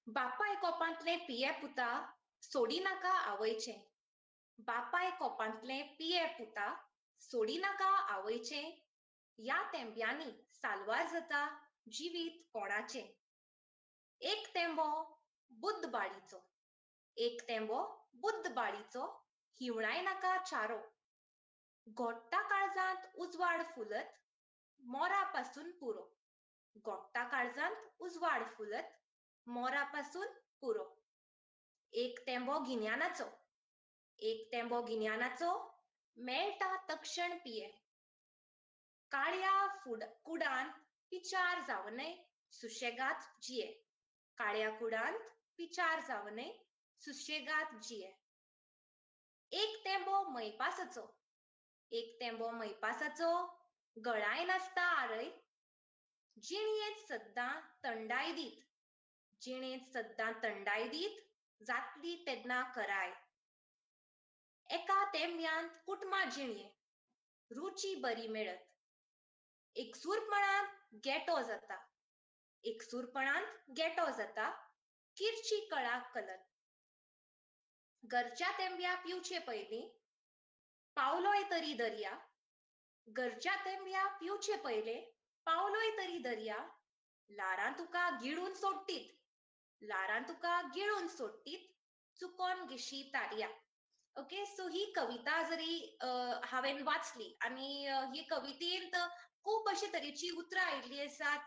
बापाय कोपांतलें पिये पुता सोडी नाका आवयचें. बापाय कोपांतलें पिये पुता सोडी नाका आवयचें. ह्या तेंब्यांनी सालवार जाता जिवीत कोणाचें. एक तेंबो बुद्ध बाळीचो, एक तेंबो बुद्ध बाळीचो हिवणाय नाका चारो. घोट्टा काळजांत उजवाड फुलत मोरा पासून पुरो. घोट्टा काळजांत उजवाड फुलत मोरा पासून पुरो. एक तेंबो गिन्यानाचो, एक तेंबो गिन्यानाचो मेळटा तक्षण पिये. काळ्या कुडांत पिचार जावनय सुशेगात जिये. काळ्या कुडांत पिचार जावनय सुशेगात जिये. एक तेंबो मैपासाचो, एक तेंबो मैपासाचो गळाय नासता आरय. जिणेंत सद्दां थंडाय दीत, जिणेंत सद्दां थंडाय दीत जातली तेन्ना कराय. एका तेंब्यांत कुटमा जिणये रुची बरी मेळत. एकसुरपणांत गेटो जाता, एकसुरपणांत गेटो जाता किरची कळाक कलत. घरच्या तेंब्या पिवचे पयलीं पावलोय तरी दर्या. घरच्या तेंब्या पिवचे पयले पावलोय तरी दर्या लारां तुका गिळून सोडटीत, लारां तुका गिळून सोडटीत, चुकोन गिशी तारया. ओके, सो ही कविता जरी हांवें वाचली आनी ही कवितेंत खूब अशे तरेची उतरां आयिल्लीं आसात,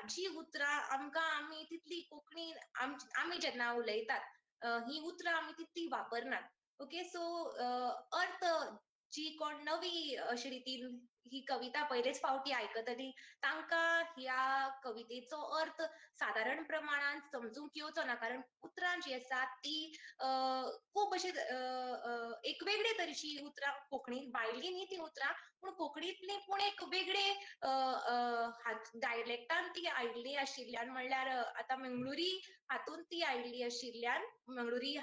जी उतरां आमकां आमी तितली कोंकणी आमी जेन्ना उलयतात ही उतरां आमी तितली वापरनात. ओके, सो अर्थ जी कोण नवी अशे रितीन ही कविता पयलेच फावटी आयकतली तांकां ह्या कवितेचो अर्थ सादारण प्रमाणान समजूंक येवचो ना, कारण उतरां जी आसात ती खूब अशी एक वेगळे तरेची उतरां कोंकणीन भायली न्ही ती उतरां, पूण कोंकणींतली पूण एक वेगळे डायलेक्टान ती आयिल्ली आशिल्ल्यान, म्हणल्यार आतां मंगळुरी हातून ती आयिल्ली आशिल्ल्यान मंगळुरी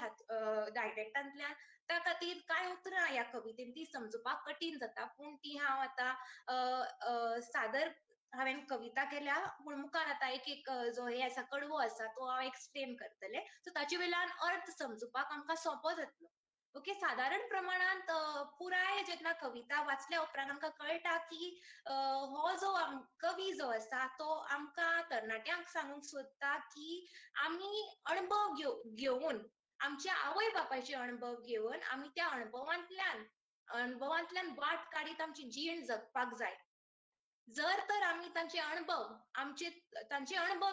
डायलेक्टांतल्यान त्या खातीर कांय उतरां ह्या कवितेन ती समजुपाक कठीण जाता, पूण ती हांव आतां सादर हांवें कविता केल्या, पूण मुखार आतां एक एक जो हे आसा कडवो आसा तो हांव एक्सप्लेन करतलें, सो ताचे वयल्यान अर्थ समजुपाक आमकां सोंपो जातलो. ओके, सादारण प्रमाणांत पुराय जेन्ना कविता वाचल्या उपरांत आमकां कळटा की हो जो कवी जो आसा तो आमकां तरणाट्यांक सांगूंक सोदता की आमी अणभव घेवन आमच्या आवय बापायचे अणभव घेवन आमी त्या अणभवांतल्यान वाट काडीत आमची जीण जगपाक जाय. जर तर आमी तांचे अणभव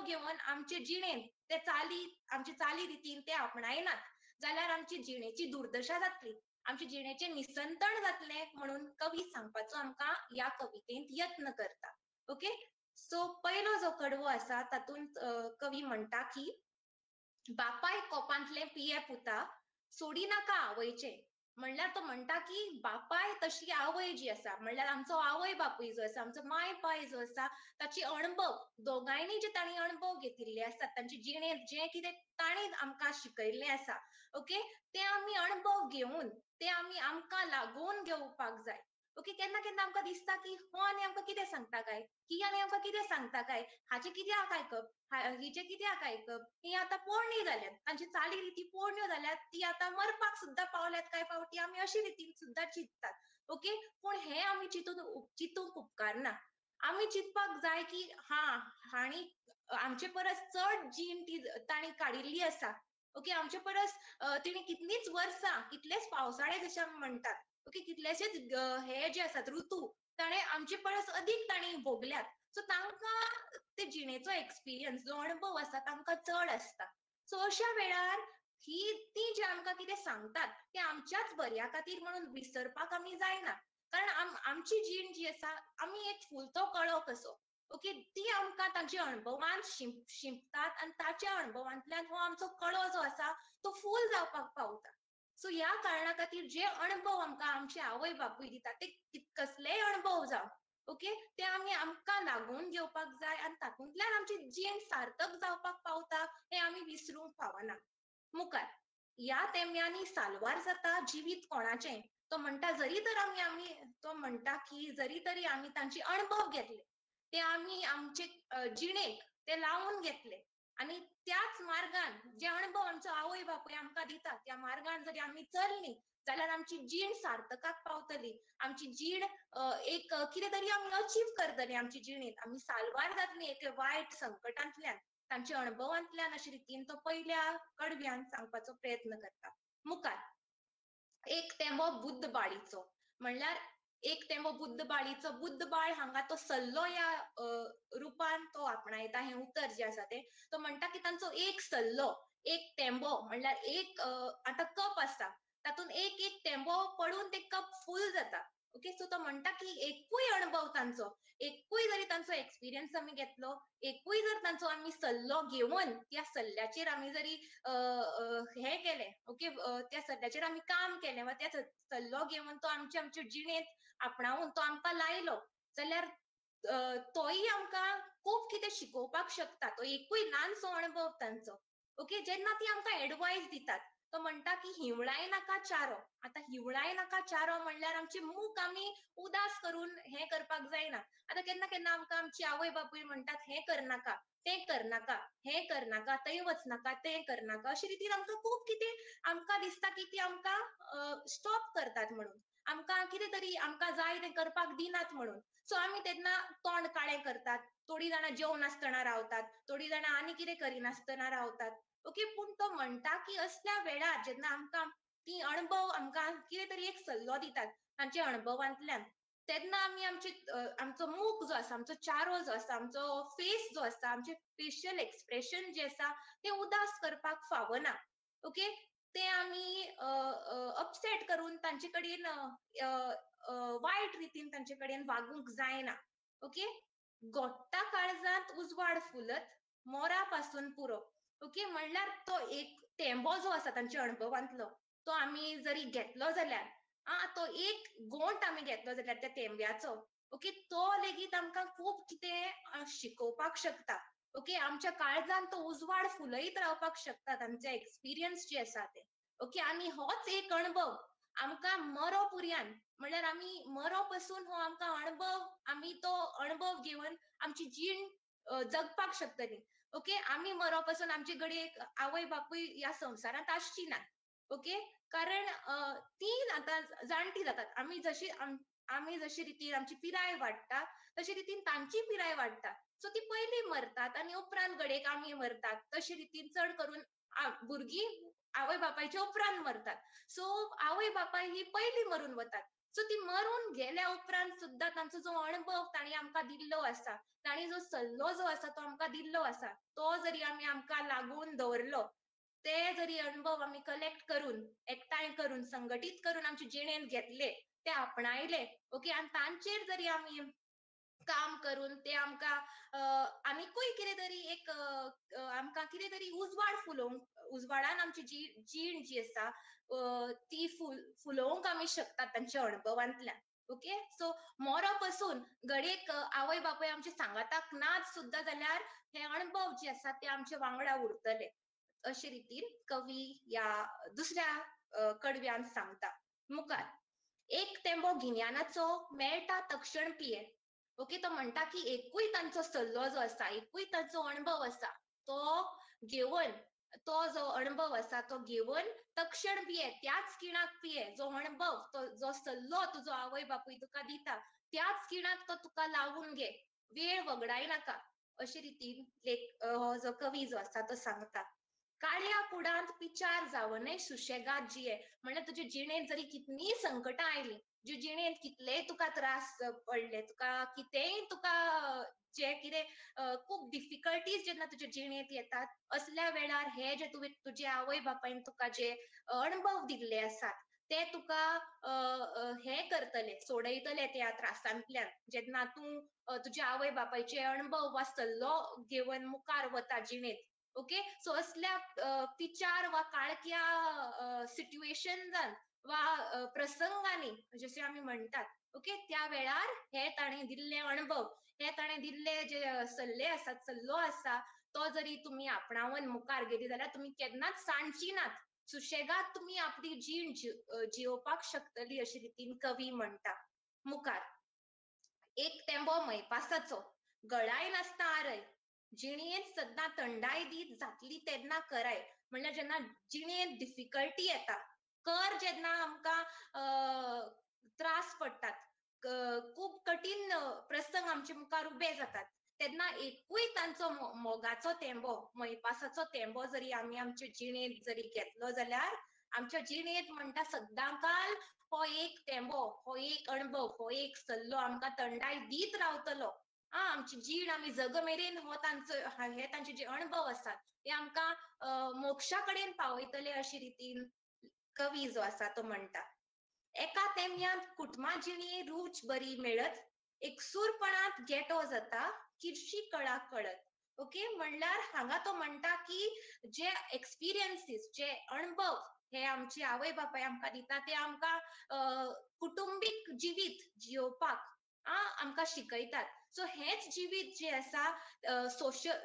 घेवन आमचे जिणेंत ते आमचे चाली रितीन ते आपणायनात जाल्यार आमची जिणेची दुर्दशा जातली, आमचे जिणेचे निसंतण जातले म्हणून कवी सांगपाचो आमकां ह्या कवितेंत यत्न करता. ओके, सो पयलो जो कडवो आसा तातूंत कवी म्हणटा की बापाय कोपांतले पिये पुता सोडी नाका आवयचे. म्हणल्यार तो म्हणटा की बापाय तशी आवय जी आसा, म्हणल्यार आमचो आवय बापूय जो आसा, आमचो माय पाय जो आसा, ताची अणभव दोगांयनी जे तांणी अणभव घेतिल्ले आसात, तांचे जिणेंत जे कितें तांणी आमकां शिकयल्लें आसा, ओके, ते आमी अणभव घेवन ते आमी आमकां लागून घेवपाक जाय. ओके, केन्ना केन्ना आमकां दिसता की हो आनी आमकां कितें सांगता काय, ही आनी आमकां कितें सांगता काय, हाचे कित्याक आयकप, हिचे कित्याक आयकप, ही आतां पोरणी जाल्यात, तांची चाली रिती पोरण्यो जाल्यात, ती आतां मरपाक सुद्दां पावल्यात कांय फावटी आमी अशी रितीन सुद्दां चिंततात. ओके, पूण हें आमी चिंतूंक उपकारना. आमी चिंतपाक जाय की हांणी आमचे परस चड जीण ती तांणी काडिल्ली आसा. ओके, आमचे परस तिणी कितलींच वर्सां, कितलेच पावसाळे जशे आमी म्हणटात, ओके, कितलेशेच हे जे आसात ऋतू ताणें आमचे परस अदीक तांणी भोगल्यात, सो तांकां ते जिणेचो एक्सपिरियन्स जो अणभव आसा तांकां चड आसता. सो अशा वेळार ती जे आमकां कितें सांगतात ते आमच्याच बऱ्या खातीर म्हणून विसरपाक आमी जायना, कारण आमची जीण जी आसा आमी एक फुलतो कळो कसो. ओके, ती आमकां तांच्या अणभवान शिंपतात आनी ताच्या अणभवांतल्यान हो आमचो कळो जो आसा तो फूल जावपाक पावता. सो ह्या कारणां खातीर जे अणभव आमकां आमचे आवय बापूय दिता ते कसलेय अणभव जावं, ओके, ते आमी आमकां लागून घेवपाक जाय आनी तातूंतल्यान आमची जीण सार्थक जावपाक पावता हें आमी विसरूंक फावना. मुखार, ह्या तेंब्यांनी साल्वार जाता जिवीत कोणाचें, तो म्हणटा जरी तर तो म्हणटा की जरी तरी आमी तांचे अणभव घेतले, ते आमी आमचे जिणेक ते लावून घेतले आनी त्याच मार्गान जे अणभव आमचो आवय बापूय आमकां दिता त्या मार्गान जरी आमी चललीं जाल्यार आमची जीण सार्थकाक पावतली, आमची जीण एक कितें तरी आमी अचीव करतली आमची जिणेंत, आमी साल्वार जातलीं एक वायट संकटांतल्यान, तांच्या अणभवांतल्यान अशे रितीन तो पयल्या कडव्यान सांगपाचो प्रयत्न करता. मुखार, एक तेंबो बुद्ध बाळीचो, म्हणल्यार एक तेंबो बुद्ध बाळीचो, बुद्ध बाळ हांगा तो सल्लो ह्या रुपान तो आपणायता हें उतर जें आसा तें, तो म्हणटा की तांचो एक सल्लो, एक तेंबो, म्हणल्यार एक आतां कप आसा तातूंत एक एक तेंबो पडून ते कप फूल जाता. ओके, सो तो म्हणटा की एकूय अणभव तांचो, एकूय जरी तांचो एक्सपिरियन्स आमी घेतलो, एकूय जर तांचो आमी सल्लो घेवन त्या सल्ल्याचेर आमी जरी हें केलें, ओके, त्या सल्ल्याचेर आमी काम केलें वा त्या सल्लो घेवन तो आमचे जिणेंत आपणावून तो आमकां लायलो जाल्यार तोय आमकां खूब कितें शिकोवपाक शकता, तो एकूय ल्हानसो अणभव तांचो. ओके, जेन्ना ती आमकां एडवायस दितात, तो म्हणटा की हिवळाय नाका चारो. आतां हिवळाय नाका चारो म्हणल्यार आमचे मूख आमी उदास करून हें करपाक जायना. आतां केन्ना केन्ना आमकां आमची आवय बापूय म्हणटात हें करनाका, तें करनाका, हें करनाका, थंय वचनाका, तें करनाका, अशे रितीन आमकां खूब कितें आमकां दिसता की ती आमकां स्टॉप करतात म्हणून. आमकां कितें तरी आमकां जाय तें करपाक दिनात म्हणून. सो आमी तेन्ना तोंड काळें करतात. थोडीं जाणां जेवनासतना रावतात, थोडीं जाणां आनी कितें करिनासतना रावतात. ओके, पूण तो म्हणटा की असल्या वेळार जेन्ना आमकां ती अणभव आमकां कितें तरी एक सल्लो दितात तांच्या अणभवांतल्यान, तेन्ना आमी आमचो मूख जो आसा, आमचो चारो जो आसा, आमचो फेस जो आसा, आमचे फेशियल एक्सप्रेशन जे आसा ते उदास करपाक फावना. ओके, ते आमी अपसेट करून तांचे कडेन वायट रितीन तांचे कडेन वागूंक जायना. ओके, गोट्टा काळजांत उजवाड फुलत, मोरा पासून पुरो. ओके, म्हणल्यार तो एक थेंबो जो आसा तांच्या अणभवांतलो, तो आमी जरी घेतलो जाल्यार तो एक गोंट आमी घेतलो जाल्यार त्या थेंब्याचो, ओके, तो लेगीत आमकां खूब कितें शिकोवपाक शकता. ओके, आमच्या काळजांत तो उजवाड फुलयत रावपाक शकता तांचे एक्सपिरियन्स जे आसा ते. ओके, आनी होच एक अणभव आमकां मरो पर्यंत, म्हणल्यार आमी मरो पासून हो आमकां अणभव, आमी तो अणभव घेवन आमची जीण जगपाक शकतली. ओके, आमी मरो पासून आमचे कडेन एक आवय बापूय ह्या संवसारांत आसची ना. ओके, कारण ती आतां जाणटी जातात. आमी जशी रितीन आमची पिराय वाडटा तशे रितीन तांची पिराय वाडटा. सो ती पयलीं मरतात आनी उपरांत घडयेक आमी मरतात. तशे रितीन चड करून भुरगीं आवय बापायच्या उपरांत मरतात. सो आवय बापाय ही पयलीं मरून वतात. सो ती मरून गेल्या उपरांत सुद्दां तांचो जो अणभव तांणी आमकां दिल्लो आसा, तांणी जो सल्लो जो आसा तो आमकां दिल्लो आसा, तो जरी आमी आमकां लागून दवरलो, ते जरी अणभव आमी कलेक्ट करून, एकठांय करून, संघटीत करून आमचे जिणेंत घेतले, ते आपणायले, ओके, आनी तांचेर जरी आमी काम करून ते आमकां आनीकूय कितें तरी एक आमकां कितें तरी उजवाड उजवाडान आमची जीण जी आसा ती फुलोवंक आमी शकतात तांच्या अणभवांतल्यान. ओके, सो मोरो पासून घडयेक आवय बापूय आमचे सांगाताक नाच सुद्दां जाल्यार हे अणभव जे आसा ते आमचे वांगडा उरतले. अशे रितीन कवी ह्या दुसऱ्या कडव्यान सांगता. मुखार, एक तेंबो गिन्यानाचो मेळटा तक्षण पिये. ओके, तो म्हणटा की एकूय तांचो सल्लो जो आसा, एकूय तांचो अणभव आसा, तो घेवन, तो जो अणभव आसा तो घेवन तक्षण पिये, त्याच खिणाक पिये. जो अणभव, तो जो सल्लो तुजो आवय बापूय तुका दिता, त्याच खिणाक तो तुका लावून घे, वेळ वगडाय नाका. अशे रितीन हो जो कवी जो आसा तो सांगता. काळ्या कुडांत पिचार जावनय सुशेगाद जिये. म्हणल्यार तुजे जिणेंत जरी कितलीय संकटां आयलीं, तुजे जिणेंत कितलेय तुका त्रास पडले, तुका कितेंय तुका जे कितें खूब डिफिकल्टीज जेन्ना तुजे जिणेंत येतात, असल्या वेळार हे जे तुजे आवय बापायन तुका जे अणभव दिल्ले आसात, ते तुका हे करतले, सोडयतले त्या त्रासांतल्यान. जेन्ना तूं तुजे आवय बापायचे अणभव वा सल्लो घेवन मुखार वता जिणेंत. ओके, सो असल्या पिचार वा काळक्या सिट्युएशन्सांत वा प्रसंगांनी जशें आमी म्हणटात, ओके, त्या वेळार हे ताणें दिल्ले अणभव, हे ताणें दिल्ले जे सल्ले आसात, सल्लो आसा, तो जरी तुमी आपणावन मुखार गेली जाल्यार तुमी केन्नाच सांडची नात. सुशेगाद तुमी आपली जीण जियोवपाक शकतली, अशे रितीन कवी म्हणटा. मुखार, एक तेंबो मैपासाचो, गळाय नासता आरय, जिणेंत सद्दां थंडाय दीत जातली तेन्ना कराय. म्हणल्यार जेन्ना जिणेंत डिफिकल्टी येता, कर जेन्ना आमकां त्रास पडटात, खूब कठीण प्रसंग आमचे मुखार उबे जातात, तेन्ना एकूय तांचो मोगाचो तेंबो, मैपासाचो तेंबो जरी आमी आमचे जिणेंत जरी घेतलो जाल्यार आमच्या जिणेंत म्हणटा सद्दांकाल हो एक तेंबो, हो एक अणभव, हो एक सल्लो आमकां थंडाय दीत रावतलो. आमची जीण आमी जग मेरेन हे तांचे जे अणभव आसात ते आमकां मोक्षा कडेन पावयतले, अशे रितीन कवी जो आसा तो म्हणटा. एका तेंब्यात कुटुंबा जिणी रूच बरी मेळत, एकसूरपणात गेटो जाता किरशी कळा कळत. ओके, म्हणल्यार हांगा तो म्हणटा की जे एक्सपिरियन्सीस, जे अणभव हे आमचे आवय बापाय आमकां दिता, ते आमकां कुटुंबीक जिवीत जियोवपाक आमकां शिकयतात. सो हेच जिवीत जे आसा,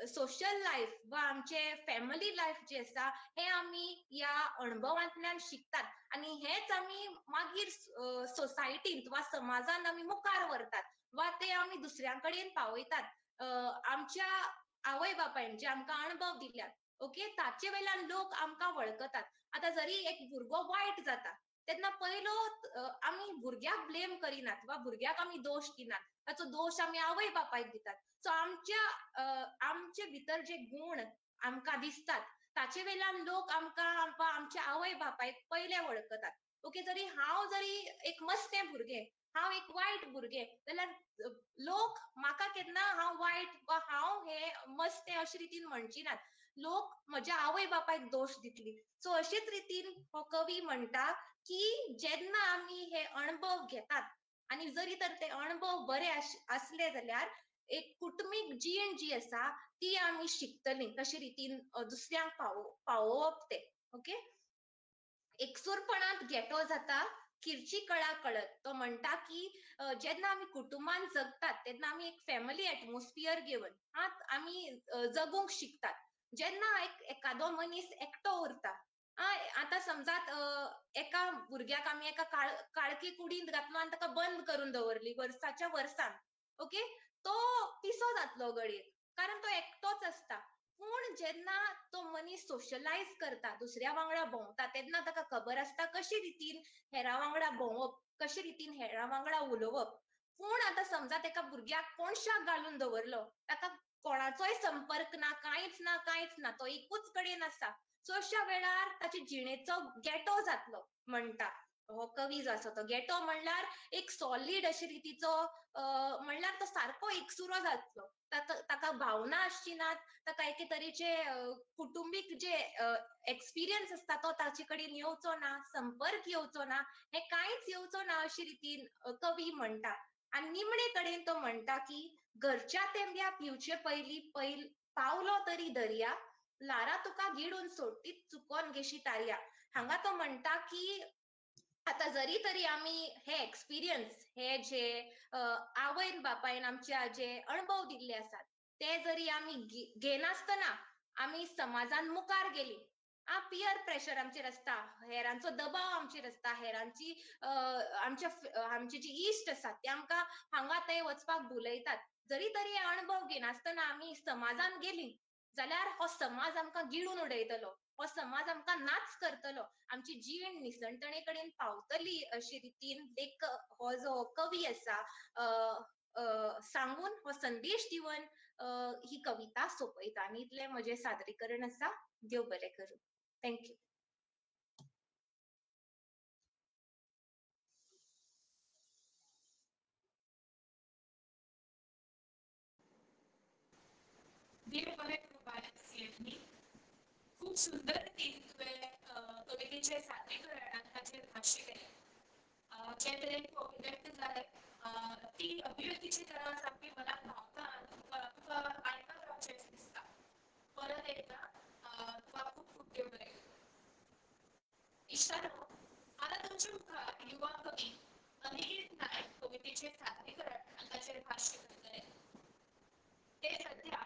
सोशल लायफ वा आमचे फॅमिली लायफ जे आसा, हे आमी ह्या अणभवांतल्यान शिकतात आनी हेच आमी मागीर सोसायटींत वा समाजांत आमी मुखार व्हरतात वा ते आमी दुसऱ्यां कडेन पावयतात. आमच्या आवय बापायन जे आमकां अणभव दिल्यात, ओके, ताचे वयल्यान लोक आमकां वळखतात. आतां जरी एक भुरगो वायट जाता, तेन्ना पयलो आमी भुरग्याक ब्लेम करिनात वा भुरग्याक आमी दोश दिनात, ताचो दोश आमी आवय बापायक दितात. सो आमचे भितर जे गुण आमकां दिसतात ताचे वयल्यान लोक आमकां वा आमच्या आवय बापायक पयले वळखतात. ओके, जरी एक मस्तें भुरगें, हांव एक वायट भुरगें, जाल्यार लोक म्हाका केन्ना हांव वायट वा हांव हे मस्तें अशे रितीन म्हणची नात. लोक म्हज्या आवय बापायक दोश दितली. सो अशेच रितीन हो कवी म्हणटा की जेन्ना आमी हे अणभव घेतात आणि जरी तर ते अणभव बरे असले जाल्यार एक कुटुंबीक जीण जी आसा ती आमी शिकतली कशे रितीन दुसऱ्यांक पावोवप ते. ओके, एकसुरपणात गेटो जाता किरची कळा कळत. तो म्हणटा की जेन्ना आमी कुटुंबान जगतात तेन्ना आमी एक फॅमिली एटमॉस्फियर घेवन आमी जगूंक शिकतात. जेन्ना एखादो मनीस एकटो उरता, आतां समजात एका भुरग्याक आमी एका काळकी कुडींत घातलो आनी ताका बंद करून दवरली वर्साच्या वर्सान, ओके, तो पिसो जातलो घडयेक, कारण तो एकटोच आसता. पूण जेन्ना तो मनीस सोशलायज करता, दुसऱ्या वांगडा भोंवता, तेन्ना ताका खबर आसता कशे रितीन हेरां वांगडा भोंवप, कशे रितीन हेरां वांगडा उलोवप. पूण आतां समजा एका भुरग्याक कोणशाक घालून दवरलो, ताका कोणाचोय संपर्क ना, कांयच ना, तो एकूच कडेन आसा. सो अशा वेळार ताचे जिणेचो गेटो जातलो म्हणटा हो कवी जो आसा तो. गेटो म्हणल्यार एक सॉलिड अशे रितीचो म्हणल्यार तो सारको एकसुरो जातलो. ताका भावना आसची नात, ताका एके तरेचे कुटुंबीक जे एक्सपिरियन्स आसता तो ताचे कडेन येवचो ना, संपर्क येवचो ना, हे कांयच येवचो ना अशे रितीन कवी म्हणटा. आनी निमणे कडेन तो म्हणटा की घरच्या तेंब्या पिवचे पयली पावलो तरी दर्या, लारा तुका गिडून सोडटीत चुकोन गेशी तारया. हांगा तो म्हणटा की आता जरी तरी आमी हे एक्सपिरियन्स, हे जे आवयन बापायन आमच्या जे अणभव दिल्ले आसात ते जरी आमी घेनासतना आमी समाजान मुखार गेली, पियर प्रेशर आमचेर आसता, हेरांचो दबाव आमचेर आसता, हेरांची आमचे जे इश्ट आसात ते आमकां हांगा थंय वचपाक भुलयतात, जरी तरी हे अणभव घेनासतना आमी समाजान गेली जाल्यार हो समाज आमकां गिळून उडयतलो, हो समाज आमकां नाच करतलो, आमची जीण निसणटणे कडेन पावतली अशे रितीन एक हो जो कवी आसा सांगून, हो संदेश दिवन ही कविता सोंपयता. आनी इतलें म्हजें सादरीकरण आसा. देव बरें करूं. थँक्यू. देव बरें करूं बाळासिंहांनी. खूप सुंदर रितीन तुवें कवितेचें सादरीकरण आनी ताचेर भाश्य केलें. जे तरेन तूं अभिव्यक्त जालें ती अभिव्यक्तीची तरा सामकी मनाक भावता आनी तुका आयकत रावचें दिसता. परत एकदा तुका खूब खूब देव बरें करूं. इश्टानो, आतां तुमच्या मुखार युवा कवी अनिकेत नायक कवितेचें सादरीकरण आनी ताचेर भाश्य करतले. ते सध्या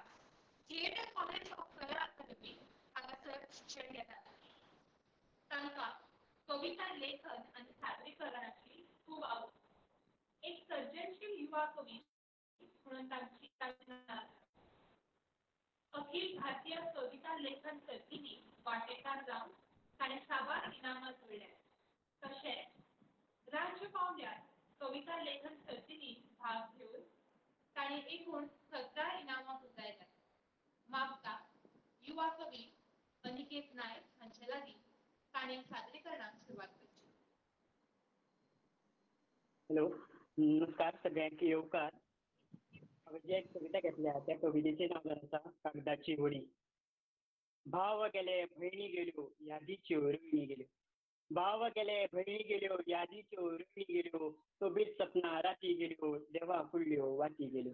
थिएटर कॉलेज ऑफ कला अकादमी हांगासर शिक्षण घेतात. तांकां कविता लेखन आनी सादरीकरणाची खूब आवड. एक सर्जनशील युवा कवी म्हणून तांची अखिल भारतीय कविता लेखन सर्तींनी वांटेकार जावन ताणें साबार इनामां जोडल्यात. तशेंच राज्य पावंड्यार कविता लेखन सर्तींनी भाग घेवन ताणें एकूण 17 इनामां हुतायल्यात. मागता युवा कवी अनिकेत नायक हांचे लागीं ताणें सादरीकरणाक सुरवात करची. हॅलो, नमस्कार सगळ्यांक येवकार. हांवें जे कविता घेतल्या त्या कवितेचें नांव आसा कागदाची होडी. भाव गेले भयणी गेल्यो यादीच्यो रवणी गेल्यो. भाव गेले भयणी गेल्यो यादीच्यो रवणी गेल्यो. सोबीत सपना राती गेल्यो देवा फुडल्यो वाती गेल्यो.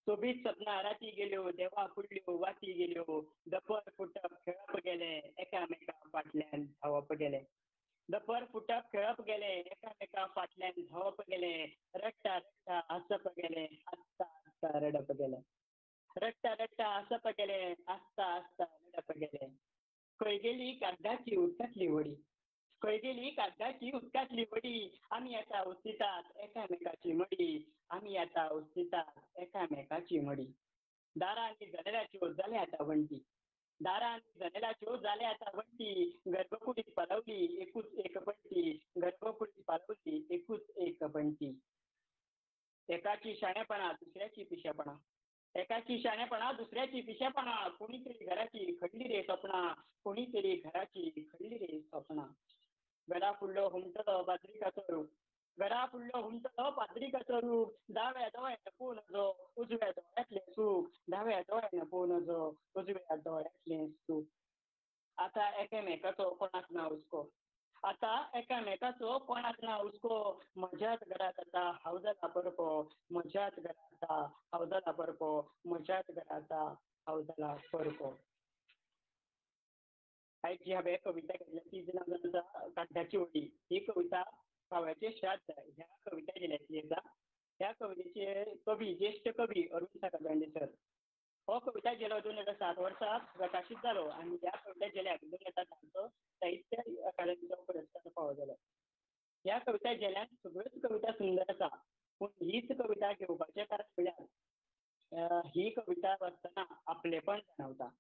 सोबीत सपना राती गेल्यो देवा फुडल्यो वाती गेल्यो. दपर फुटप खेळप गेले एकामेका फाटल्यान धांवप गेले. दपर फुटप खेळप गेले एकामेका फाटल्यान धांवप गेले. रडटा रडटा हसप गेले आसता आसता रडप गेले. रडटा रडटा हसप गेले आसता आसता रडप गेले. खंय गेली कागदाची उदकातली होडी. खंय गेली कागदाची उदकातली होडी. आमी आतां उस्तितात एकामेकाची मडी. आमी आतां उस्तितात एकामेकाची मडी. दारांनी जनेलाच्यो जाले आतां वण्टी. दारान जनेलाच्यो जाल्या आता वंटी, गर्भकुडीत पालवली एकूच एक पंटी, गर्भकुडीत पालवली एकूच एक पंटी. एकाची शाणेपणा दुसऱ्याची पिशेपणा, एकाची शाणेपणा दुसऱ्याची पिशेपणा, कोणीतरी घराची खडली रे स्वप्ना, कोणीतरी घराची खडली रे स्वप्ना. गळा फुडलो हुमटलो बाजरीकाचो रूप, गळा फुडलो हुमटलो बाजरीकाचो रूप, डाव्या दोळ्यान पळोवन नजो उजव्या दोळ्यातले सूख, डाव्या दोळ्यान पळोवन नजो उजव्या दोळ्यातले सूख. आता एकामेकाचो कोणाक ना हुस्को, आता एकामेकाचो कोणाक ना हुस्को, म्हज्याच घरात आता हांव जाला परको, म्हज्याच घरात आता हांव जाला परको, म्हज्याच घरात आता हांव जाला परको. आयज जी हांवें कविता घेतल्या ती नांव आसा कागदाची वडी. ही कविता काव्याचे श्राद्ध ह्या कविता जिल्ह्यातली आसा. ह्या कवितेचे कवी ज्येष्ठ कवी अरुण साखरदांडे सर. हो कविता जिल्हो 2007 वर्सा प्रकाशीत जालो आनी ह्या कविता जिल्ह्याक 2010 साहित्य अकादमीचो पुरस्कार फावो जालो. ह्या कविता जिल्ह्यात सगळ्योच कविता सुंदर आसा, पूण हीच कविता घेवपाचें कारण म्हणल्यार ही कविता वाचतना आपलेपण जाणवता.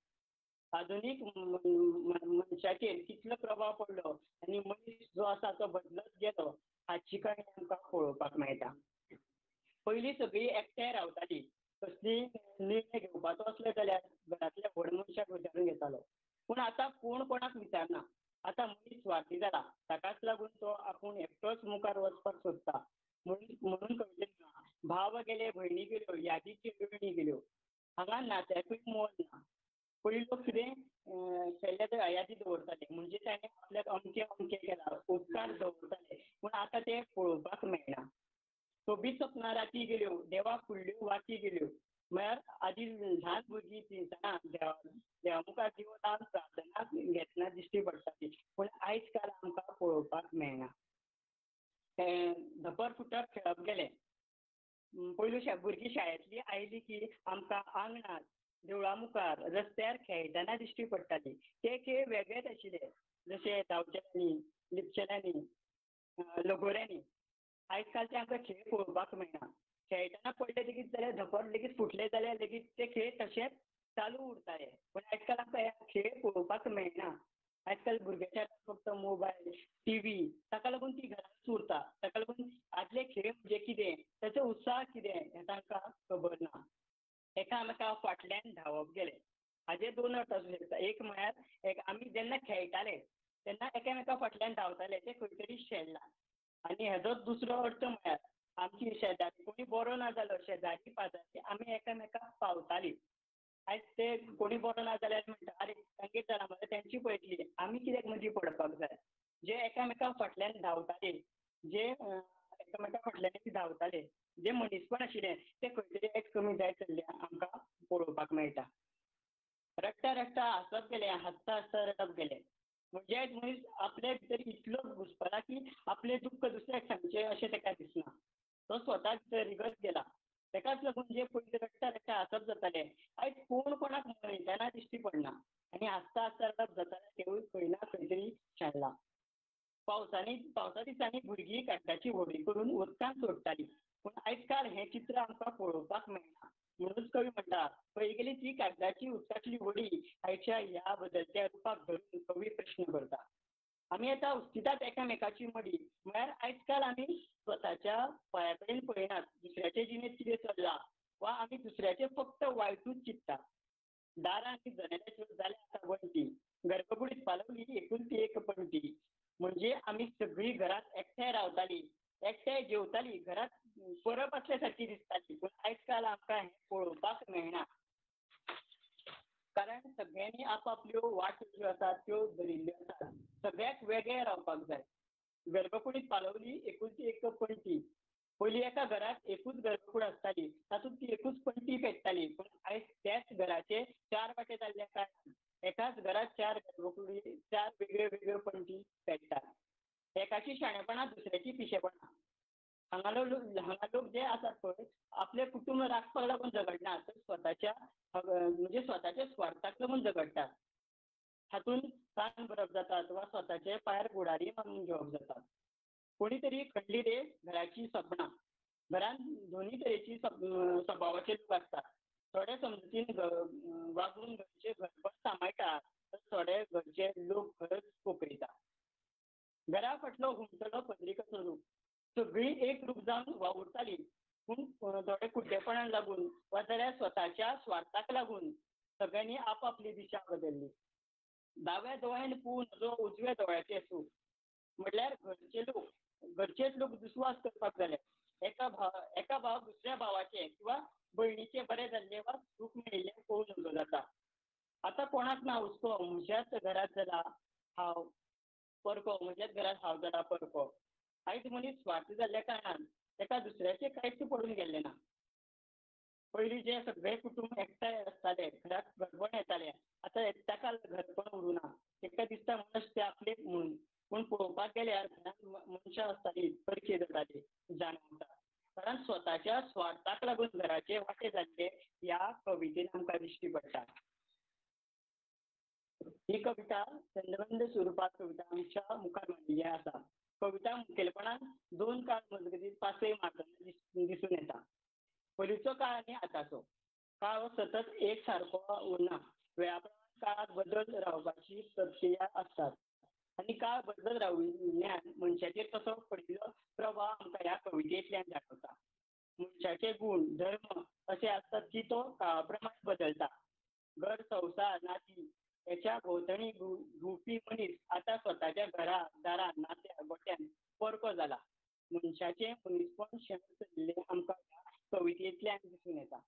आधुनीक मनशाचेर कितलो प्रभाव पडलो आनी मनीस जो आसा तो बदलत गेलो हाची काणी आमकां पळोवपाक मेळटा. पयलीं सगळीं एकठांय रावतालीं, कसलीय निर्णय घेवपाचो आसलो जाल्यार घरांतल्या व्हड मनशाक विचारून घेतालो. पूण आतां कोण कोणाक विचारना. आतां मनीस स्वार्थी जाला, ताकाच लागून तो आपूण एकटोच मुखार वचपाक सोदता. म्हणून कवितेंत भाव गेले भयणी गेल्यो यादीच्यो गळणी गेल्यो. हांगा नात्याकूय मोल ना. पयलीं लोक कितें केल्ले ते यादी दवरताले, म्हणजे ताणें आपल्याक अमकें अमकें केलां उपकार दवरताले, पूण आतां ते पळोवपाक मेळना. सोबीत सपनां राती गेल्यो देवाक फुडल्यो वाती गेल्यो. म्हळ्यार आदी ल्हान भुरगीं तिनसाणां देवा मुखार दिवतात प्रार्थना घेतना दिश्टी पडटाली, पूण आयज काल आमकां पळोवपाक मेळना. धपर फुटप खेळप गेलें. पयलीं भुरगीं शाळेंतलीं आयलीं की आमकां आंगणांत देवळा मुखार रस्त्यार खेळटना दिश्टी पडटालीं. ते खेळ वेगळेच आशिल्ले, जशे धांवचेल्यांनी, लिपचेल्यांनी, लगोऱ्यांनी. आयज काल ते आमकां खेळ पळोवपाक मेळना. खेळटना पडले लेगीत जाल्यार धपर लेगीत फुटले जाल्यार लेगीत ते खेळ तशेच चालू उरताले, पूण आयज काल आमकां हे खेळ पळोवपाक मेळना. आयज काल भुरग्याच्या हातांत फक्त मोबायल, टीव्ही, ताका लागून ती घरांत उरता. ताका लागून आदले खेळ म्हणजे कितें, ताचो उत्साह कितें हें तांकां खबर ना. एकामेका फाटल्यान धांवप गेलें. हाजे दोन अर्थ आसूं शकता. एक म्हळ्यार आमी जेन्ना खेळटाले तेन्ना एकामेका फाटल्यान धांवताले ते खंय तरी शेणला. आनी हेजोच दुसरो अर्थ म्हळ्यार आमची शेजारी कोणी बरो ना जालो शेजारी पाजारी आमी एकामेकाक पावतालीं. आयज ते कोणी बरो ना जाल्यार म्हणटा आरे तांगेर जाला मरे तेंची पळयतली, आमी कित्याक मदीं पडपाक जाय. जे एकामेका फाटल्यान धांवताले, जे एकामेका फाटल्यान धांवताले, जे मनीसपण आशिल्लें ते खंय तरी आयज कमी जायत चल्लें आमकां पळोवपाक मेळटा. रडटा रडटा हांसप गेलें, हांसता हांसता रडप गेलें. म्हणजे आयज मनीस आपले भितर इतलो घुस्पला की आपलें दुख्ख दुसऱ्याक सांगचें अशें ताका दिसना. तो स्वताच रिगत गेला. ताकाच लागून जे पयलीं रडटा रडटा हांसप जातालें आयज कोण कोणाक मनयतना दिश्टी पडना. आनी हांसता हांसता रडप जातालें तेवूय खंय ना खंय तरी शेणलां. पावसा दिसांनी भुरगीं कागदाची व्हडी करून उदकांत सोडटालीं, पूण आयज काल हें चित्र आमकां पळोवपाक मेळना. म्हणूनच कवी म्हणटा पयलीं ती कागदाची उदकांतली व्हडी आयच्या ह्या बदलत्या रुपाक धरून कवी प्रश्न करता. आमी आतां उस्तितात एकामेकाची मडी, म्हळ्यार आयज काल आमी स्वताच्या पांया कडेन पळयनात दुसऱ्याचे जिणेंत कितें चल्लां, वा आमी दुसऱ्याचें फक्त वायटूच चिंततात. दारां आनी जनेलाच्यो जाल्या आतां वण्टी, गर्भकुडीत पालवली एकुलती एक पंटी. म्हणजे आमी सगळीं घरांत एकठांय रावतालीं, एकठांय जेवतालीं, घरांत परब आसल्या सारकी दिसताली, पूण आयज काल आमकां हें पळोवपाक मेळना. कारण सगळ्यांनी आपापल्यो वाट ज्यो आसात त्यो धरिल्ल्यो आसात. सगळ्याक वेगळे रावपाक जाय. गर्भकुडीत पालवली एकुलती एक पंटी. पयलीं एका घरांत एकूच गर्भकूड आसताली, तातूंत ती एकूच पंटी पेट्टाली, पूण आयज त्याच घराचे 4 वाटे जाल्ल्या कारणान एकाच घरांत 4 गर्भकुडी, 4 वेगळ्यो वेगळ्यो पंटी पेट्टात. एकाची शाणेपणां दुसऱ्याची पिशेपणां. हांगा लोक जे आसात पळय आपले कुटुंब राखपाक लागून झगडनात, तर स्वताच्या म्हणजे स्वताच्या स्वार्थाक लागून झगडटात. हातून कान भरप जातात वा स्वताचे पांयार बुडारी मारून घेवप जातात. कोणी तरी खणली रे घराची सपनां. घरांत दोनी तरेची स्वभावाचे लोक आसतात. थोडे समजुतीन वागून घरचे घरपण सांबाळटा तर थोडे घरचे लोक खरंच पोखरिता. घरा फाटलो घुमटलो पत्रिका रूप सगळी एक रूप जावन वावुरताली, पूण थोडे कुड्डेपणान लागून वा जाल्यार स्वताच्या स्वार्थाक लागून सगळ्यांनी आपापली दिशा बदलली. दाव्या दोळ्यान पूण जो उजव्या दोळ्याचे सूख म्हटल्यार घरचेच लोक दुस्वास करपाक जाले. एका भाव दुसऱ्या भावाचे किंवा बहिणीचे बरे जाल्ले वा सूख मेळिल्ले पळोवन उजो जाता. आता कोणाक ना हुस्को म्हज्याच घरात जाला हांव परको, म्हज्याच घरात हांव जाला परको. आयज मनीस स्वार्थी जाल्ल्या कारणान ताका दुसऱ्याचे कांयच पडून गेल्ले ना. पयलीं जे सगळे कुटुंब एकठांय आसताले, घराक घरपण येताले, आतां ताका घरपण उरूना. ताका दिसता मनस ते आपले म्हणून, पूण पळोवपाक गेल्यार घरांत मनशां आसतालीं परकी जातालीं जाणवता. कारण स्वताच्या स्वार्थाक लागून घराचे वाटे जाल्ले ह्या कवितेन आमकां दिश्टी पडटा. ही कविता छंदबंद स्वरुपात कविता आमच्या मुखार मांडिल्ली आसा. कविता मुखेलपणान दोन काळ मजगतीं पासय मारतना दिसून येता. पयलींचो काळ आनी आतांचो काळ हो सतत एक सारको उरना. वेळाप्रमाण काळाक बदल रावपाची प्रक्रिया आसतात आनी काळ बदलत राविल्ल्यान मनशाचेर कसो पडिल्लो प्रभाव आमकां ह्या कवितेंतल्यान जाणवता. मनशाचे गुण धर्म अशे आसतात की तो काळा प्रमाण बदलता. घर संसार नाती याच्या भोंवतणी घुंवपी मनीस आता स्वताच्या घरा दारा नात्या गोट्यान परको जाला. मनशाचे मनीसपण शेण चल्ले आमकां कवितेंतल्यान दिसून येता.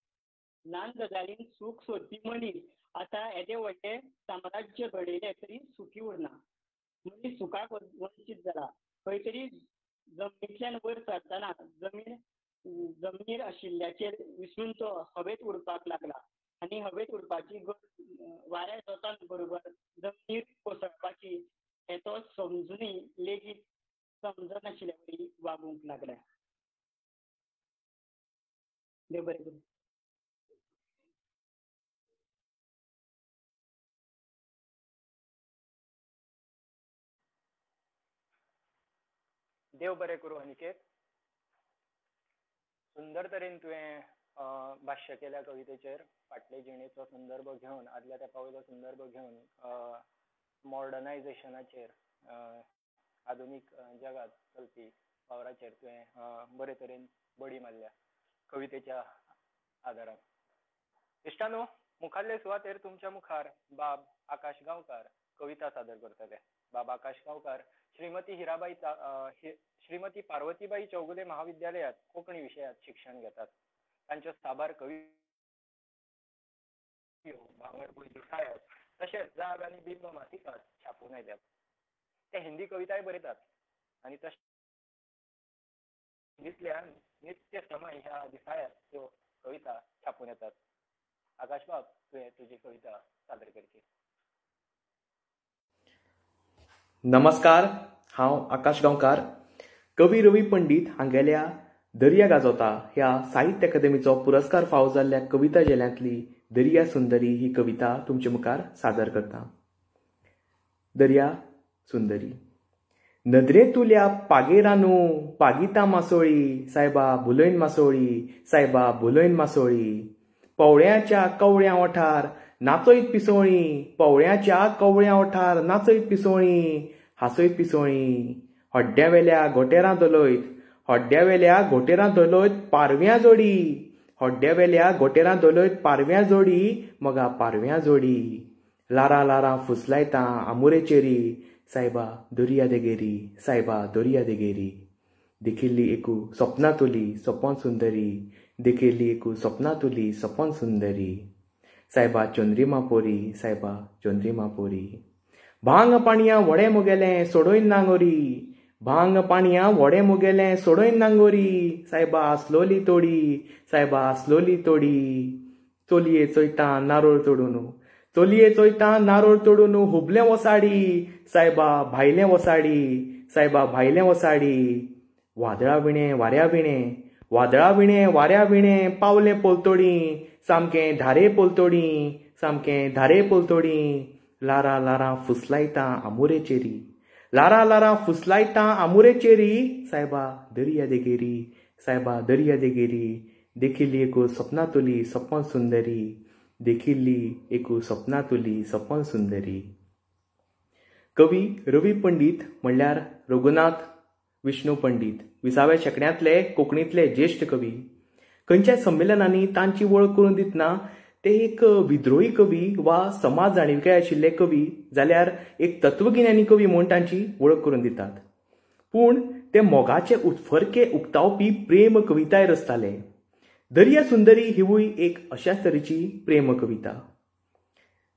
ल्हान गजालीन सूख सोदपी मनीस आता येदे व्हडले साम्राज्य घडयले तरी सुखी उरना. मनीस सुखाक वंचीत जाला. खंय तरी जमनींतल्यान वयर सरतना जमनीर आशिल्ल्याचेर विसरून तो हवेत उडपाक लागला आनी हवेत उडपाची वाऱ्या जोतान बरोबर जमनीर कोसळपाची हे तो समजुनी लेगीत समजनाशिल्ल्या वरी वागूंक लागला. देव बरें करूं. देव बरें करूं अनिकेत. सुंदर तरेन तुवें भाष्य केल्या कवितेचेर. फाटले जिणेचो संदर्भ घेवन आदल्या तेंपा वयलो संदर्भ घेवन मॉडर्नायझेशनाचेर आधुनीक जगात चलपी वावराचेर तुवें बरे तरेन बडी मारल्या कवितेच्या आदारान. इश्टानो, मुखाल्ले सुवातेर तुमच्या मुखार बाब आकाश गांवकार कविता सादर करतले. बाब आकाश गांवकार श्रीमती पार्वतीबाई चौगुले महाविद्यालयात कोंकणी विशयात शिक्षण घेतात. तांच्यो साबार कविता तशेंच जाग आनी बिंब मासिकात छापून आयल्यात. ते हिंदी कविताय बरयतात आनी तशेंतल्यान नित्य समय ह्या दिसाळ्यात त्यो कविता छापून येतात. आकाश बाब, तुवें तुजी कविता सादर करची. नमस्कार, हांव आकाश गांवकार. कवी रवी पंडीत हांगेल्या दर्या गाजोता ह्या साहित्य अकादमीचो पुरस्कार फावो जाल्ल्या कविता जेल्यांतली दर्या सुंदरी ही कविता तुमचे मुखार सादर करता. दर्या सुंदरी. नदरे तुल्या पागेरानू पागिता मासोळी सायबा भुलयन मासोळी सायबा भुलयन मासोळी. पवळ्याच्या कवळ्या ओठार नाचयत पिसोळी पवळ्याच्या कवळ्या ओठार नाचयत पिसोळी हांसयत पिसोळी. हड्ड्यावेल्या घोटेरां दोलयत हड्ड्यावेल्या घोटेरां दोलयत पारव्यां जोडी हड्ड्यावेल्या घोटेरां दोलयत पारव्यां जोडी मगा पारव्यां जोडी. लारा लारा फुसलायता आमुरेचेरी सायबा दर्या देगेरी सायबा दर्या देगेरी. देखिल्ली एकू सपना तुली सपन सुंदरी देखिल्ली एकू सपना तुली सपन सुंदरी. सायबा चंद्रिमा पोरी सायबा चंद्रिमा पोरी. भांग पाणया व्हडे मुगेलें सोडोयन नांगोरी भांग पाणया व्हडे मुगेलें सोडोयन नांगोरी. सायबा स्लोली तोडी सायबा स्लोली तोडी. चोलये चोयता नारोळ तोडून चोलये चोयता नारोळ तोडून हुबलें वसाडी सायबा भायलें वसाडी सायबा भायलें वसाडी. वादळा विणें वाऱ्या विणें वादळा विणें वाऱ्या विणें पावलें पोलतोडी सामकें धारे पोलतोडी सामकें धारे पोलतोडी. लारा लारा फुसलायता आमुरेचेरी लारा लारा फुसलायता आमुरेचेरी सायबा दर्या देगेरी सायबा दर्या देगेरी. देखिल्ली एकू सपनातुली सपन सुंदरी, देखिल्ली एकू सपनातुली सपन सुंदरी. कवी रवी पंडीत म्हणल्यार रघुनाथ विष्णू पंडीत 20व्या शेंकड्यांतले कोंकणीतले ज्येश्ठ कवी. खंयच्याय संमेलनांनी तांची वळख करून दितना ते एक विद्रोही कवी वा समाज जाणीवकाय आशिल्ले कवी जाल्यार एक तत्वगिन्यानी कवी म्हूण तांची वळख करून दितात. पूण ते मोगाचे उत्फर्के उक्तावपी प्रेम कविताय रचताले. दर्या सुंदरी हिवूय एक अशाच तरेची प्रेम कविता.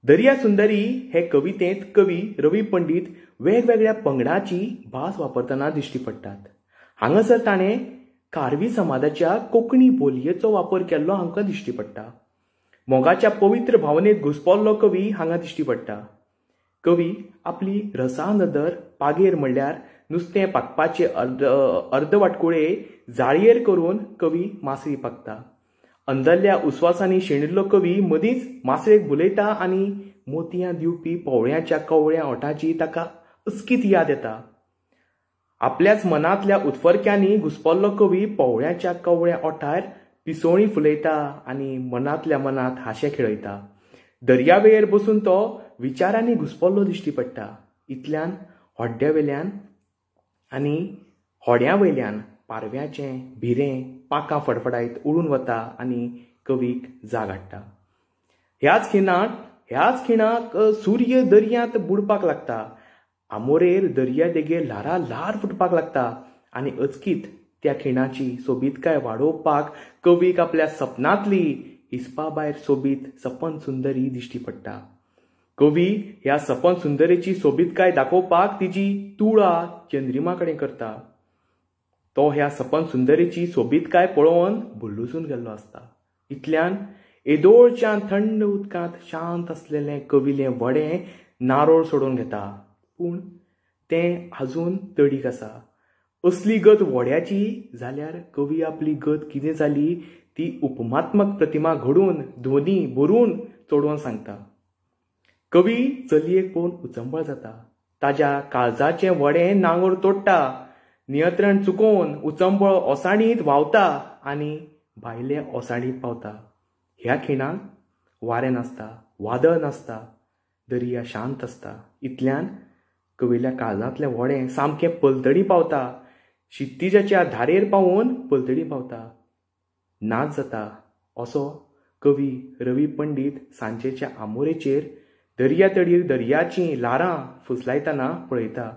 दर्या सुंदरी हे कवितेंत कवी रवी पंडीत वेगवेगळ्या पंगडाची भास वापरतना दिश्टी पडटात. हांगासर ताणें कार्बी समाजाच्या कोंकणी बोलयेचो वापर केल्लो आमकां दिश्टी पडटा. मोगाच्या पवित्र भावनेत घुस्पल्लो कवी हांगा दिश्टी पडटा. कवी आपली रसा नदर पागेर म्हणल्यार नुस्तें पागपाचे अर्दवाटकुळे जाळयेर करून कवी मासळी पागता. अंदरल्या उस्वासांनी शेणिल्लो कवी मदींच मासळेक भुलयता आनी मोतयां दिवपी पवळ्याच्या कवळ्या ओठाची ताका अस्कीत याद येता. आपल्याच मनांतल्या उत्फर्क्यांनी घुस्पल्लो कवी पवळ्याच्या कवळ्या ओठार पिसोळी फुलयता आनी मनांतल्या मनांत हाशे खेळयता. दर्यावेळेर बसून तो विचारांनी घुस्पल्लो दिश्टी पडटा. इतल्यान होड्ड्यावेल्यान आनी होड्यावयल्यान पारव्याचें भिरें पाखां फडफडायत उडून वता आनी कवीक जाग हाडटा. ह्याच खिणाक सूर्य दर्यांत बुडपाक लागता. आमोरेर दर्या देगेर ल्हारा ल्हार फुटपाक लागता आनी अचकीत त्या खिणाची सोबीतकाय वाडोवपाक कवीक आपल्या सपनांतली हिसपा भायर सोबीत सपन सुंदरी दिश्टी पडटा. कवी ह्या सपन सुंदरेची सोबीतकाय दाखोवपाक तिची तुळा चंद्रिमा कडेन करता. तो ह्या सपन सुंदरेची सोबीतकाय पळोवन भुल्लुसून गेल्लो आसता. इतल्यान येदोळच्या थंड उदकांत शांत आसलेलें कविलें व्हडें नारोळ सोडून घेता. पूण तें आजून तडीक आसा. असली गत व्हड्याची जाल्यार कवी आपली गत कितें जाली ती उपमात्मक प्रतिमा घडून ध्वनी भरून चोडवोन सांगता. कवी चलयेक पळोवन उचंबळ जाता. ताच्या काळजाचें व्हडें नांगोर तोडटा. नियंत्रण चुकोवन उचंबळ ओसाडीत व्हांवता आनी भायले ओसाडीत पावता. ह्या खिणाक वारें नासता, वादळ नासता, दर्या शांत आसता. इतल्यान कविल्या काळजांतलें व्हडें सामकें पलतडी पावता. शित्तिजाच्या धारेर पावून पलतडी पावता. नाच जाता असो कवी रवी पंडीत सांजेच्या आमोरेचेर दर्यातडीर दर्याचीं ल्हारां फुसलायतना पळयता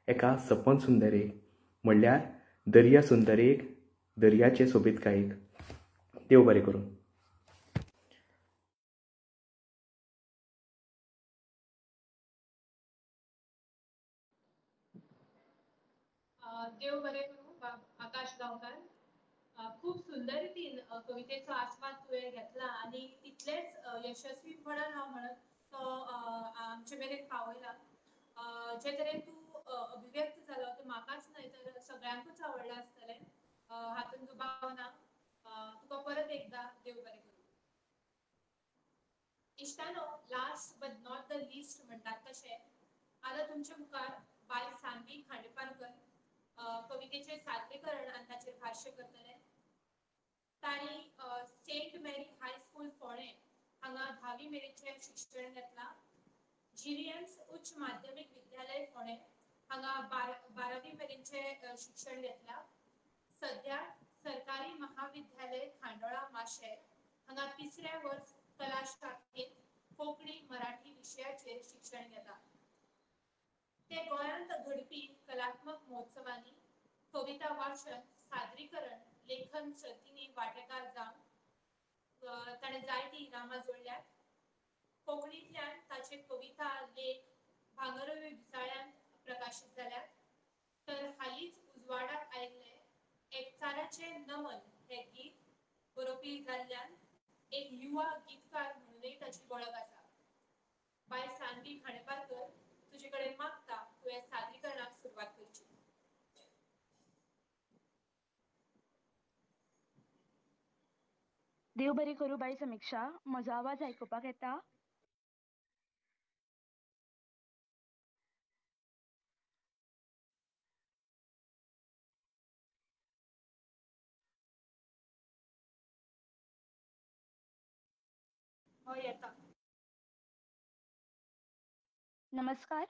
एका सपन सुंदरेक म्हणल्यार दर्या सुंदरेक दर्याचे सोबीतकायेक. देव बरें करूं. देव बरें करूं. आकाश गांवकार, खूप सुंदर रितीन कवितेचो आस्वाद तुवें घेतला आनी तितलेच यशस्वीपणान हांव म्हणत तो आमचे मेरेन पावयला. जे तरेन तूं अभिव्यक्त जालो तो म्हाकाच न्हय तर सगळ्यांकूच आवडला आसतलें. हातून दुबाव ना. तुका परत एकदा देव बरें करूं. इश्टानो, last but not the least म्हणटात तशें आतां तुमचे मुखार बाय सानवी खांडेपारकर कवितेचें सादरीकरण आनी ताचेर भाश्य करतले. तांणी सेंट मेरी हायस्कूल फोंडें हांगा 10वी मेरेनचें शिक्षण घेतलां. GVMS उच्च माध्यमीक विद्यालय फोंडें हांगा 12वी मेरेनचें शिक्षण घेतलां. सध्या सरकारी महाविद्यालय खांडोळा माशें हांगा 3रे वर्स कला शाखेंत कोंकणी मराठी विशयाचेर शिक्षण घेता. ते गोंयांत घडपी कलात्मक महोत्सवांनी कविता वाचन, सादरीकरण, लेखन सर्तींनी वांटेकार जावन ताणें जायतीं इनामां जोडल्यात. कोंकणींतल्यान ताचे कविता लेख भांगरभूंय दिसाळ्यांत प्रकाशीत जाल्यात. तर हालींच उजवाडाक आयिल्लें एकचाराचें नमन हें गीत बरोवपी जाल्ल्यान एक युवा गीतकार म्हणूनय ताची वळख आसा. बाय सानवी खांडेपारकर, तुजे कडेन मागता तुवें सादरीकरणाक सुरवात करची. देव बरें करूं बाई समीक्षा. म्हजो आवाज आयकुपाक येता? हय येता. नमस्कार,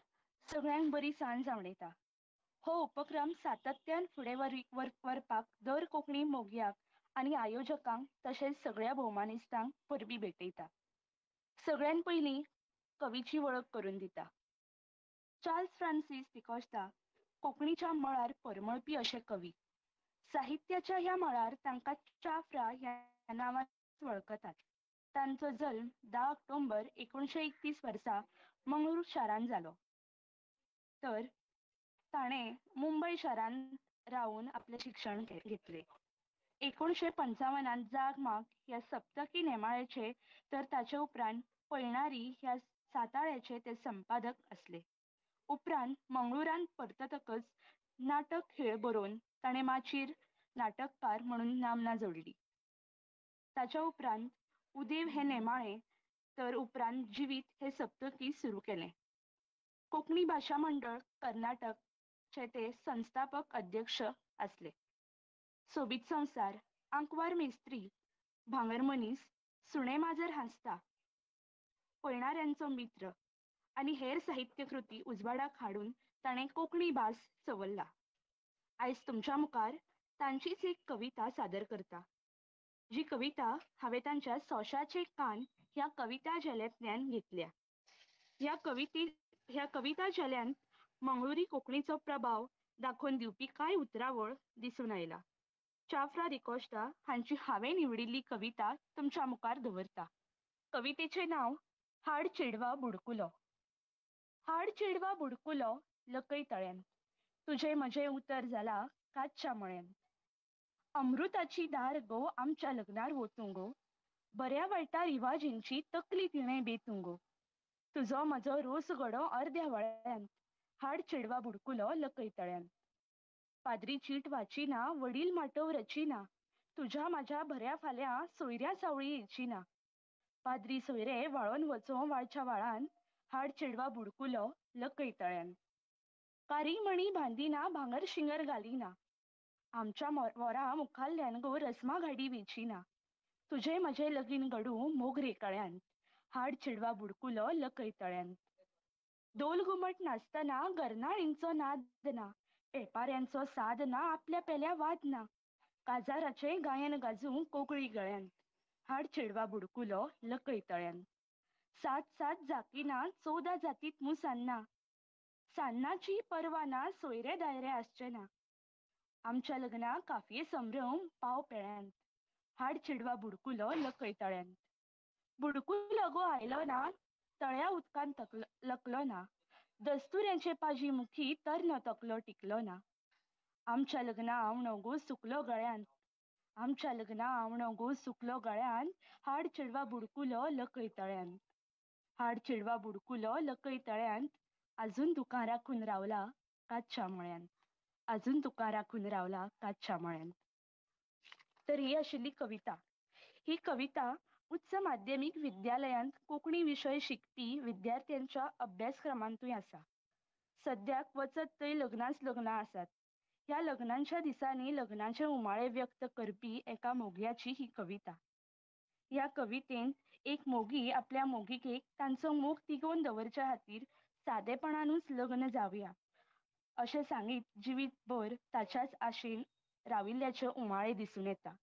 सगळ्यांक बरी सांज जावणेता. हो उपक्रम सातत्यान फुडें व्हरपाक दर कोंकणी मोगयाक आनी आयोजकांक तशेंच सगळ्या भोवमानिस्तांक परबीं भेटयता. सगळ्यान पयलीं कवीची वळख करून दिता. चार्ल्स फ्रांसीस डिकॉस्टा कोंकणीच्या मळार परमळपी अशे कवी. साहित्याच्या ह्या मळार तांकां चाफ्रा ह्या नांवान वळखतात. तांचो जल्म 10 ऑक्टोबर 1931 वर्सा मंगळूर शारांत जालो. तर ताणें मुंबय शारांत रावन आपलें शिक्षण घेतलें. 1955 जाग माग ह्या सप्तकी नेमाळेचे तर ताचे उपरांत पयणारी ह्या साताळ्याचे ते संपादक असले. उपरांत मंगळुरांत परततकच नाटक खेळ बरोवन ताणें माचीर नाटककार म्हणून नामना जोडली. ताच्या उपरांत उदेव हे नेमाळे तर उपरांत जिवीत हे सप्तकी सुरू केलें. कोंकणी भाशा मंडळ कर्नाटकचे ते संस्थापक अध्यक्ष आसले. सोबीत संवसार, आंकवार मेस्त्री, भांगर मनीस, सुणे माजर हांसता, पयणाऱ्यांचो मित्र आनी हेर साहित्य कृती उजवाडाक हाडून ताणें कोंकणी भास चवल्ला. आयज तुमच्या मुखार तांचीच एक कविता सादर करता. जी कविता हांवें तांच्या सोशाचे कान ह्या कविता झेल्यांतल्यान घेतल्या. ह्या कविता झेल्यांत मंगळुरी कोंकणीचो प्रभाव दाखोवन दिवपी कांय उतरावळ दिसून आयला. चाफ्रा डिकॉस्टा हांची हांवें निवडिल्ली कविता तुमच्या मुखार दवरता. कवितेचें नांव हाड चेडवा बुडकुलो. हाड चेडवा बुडकुलो लकय तळ्यान, तुजें म्हजें उतर जाला कातच्या मळ्यान. अमृताची दार गो आमच्या लग्नार वचूं गो, बऱ्या वायटा रिवाजींची तकली तिणें बेतूं गो. तुजो म्हजो रोस गडो अर्द्या वळ्यान, हाड चेडवा बुडकुलो लकय तळ्यान. पाद्री चीट वाचिना, वडील माटव रचिना, तुझ्या म्हाज्या बऱ्या फाल्यां सोयऱ्या सावळी येचिना. पाद्री सोयरे वाळोन वचों वाळच्या वाळान, हाड चेडवा बुडकुलो लकय तळ्यान. कारी मणी बांदिना, भांगर शिंगर घालिना, आमच्या वरा मुखाल्ल्यान गो रस्मा घाडी वेचिना. तुझे म्हजे लगीन घडूं मोग रेकळ्यान, हाड चेडवा बुडकुलो लकय तळ्यान. डोल घुमट नाचतना गरनाळींचो नाद ना, पेपाऱ्यांचो साद ना, आपल्या पेल्या वाद ना. काजाराचे गायन गाजूं कोगळी गळ्यान, हाड चेडवा बुडकुलो लकय तळ्यान. सात सात जाकीना 14 जातीत मुसान्ना, सान्नाची परवा ना, सोयरे दायरे आसचे ना. आमच्या लग्ना काफये संभ्रम पाव पेळ्यान, हाड चेडवा बुडकुलो लकय तळ्यान. बुडकुलो गो आयलो ना, तळ्या उदकान लकलो ना, दस्तुऱ्यांचे पाजी मुखी तर न तकलो टिकलो ना. आमच्या लग्ना आवणो गो सुकलो गळ्यान, आमच्या लग्ना आवणो गो सुकलो गळ्यान, हाड चेडवा बुडकुलो लकय तळ्यान. हाड चेडवा बुडकुलो लकय तळ्यान, अजून तुका राखून रावला कातच्या मळ्यान, अजून तुका राखून रावला कातच्या मळ्यान. तर ही आशिल्ली कविता. ही कविता उच्च माध्यमीक विद्यालयांत कोंकणी विशय शिकपी विद्यार्थ्यांच्या अभ्यासक्रमांतूय आसा. सद्याक वचत थंय लग्नाच लग्नां आसात. ह्या लग्नांच्या दिसांनी लग्नाचे उमाळे व्यक्त करपी एका मोगयाची ही कविता. ह्या कवितेन एक मोगी आपल्या मोगीकेक तांचो मोग तिगोवन दवरच्या खातीर सादेपणानूच लग्न जावया अशें सांगीत जिवीतभर ताच्याच आशेन राविल्ल्याचे उमाळे दिसून येता.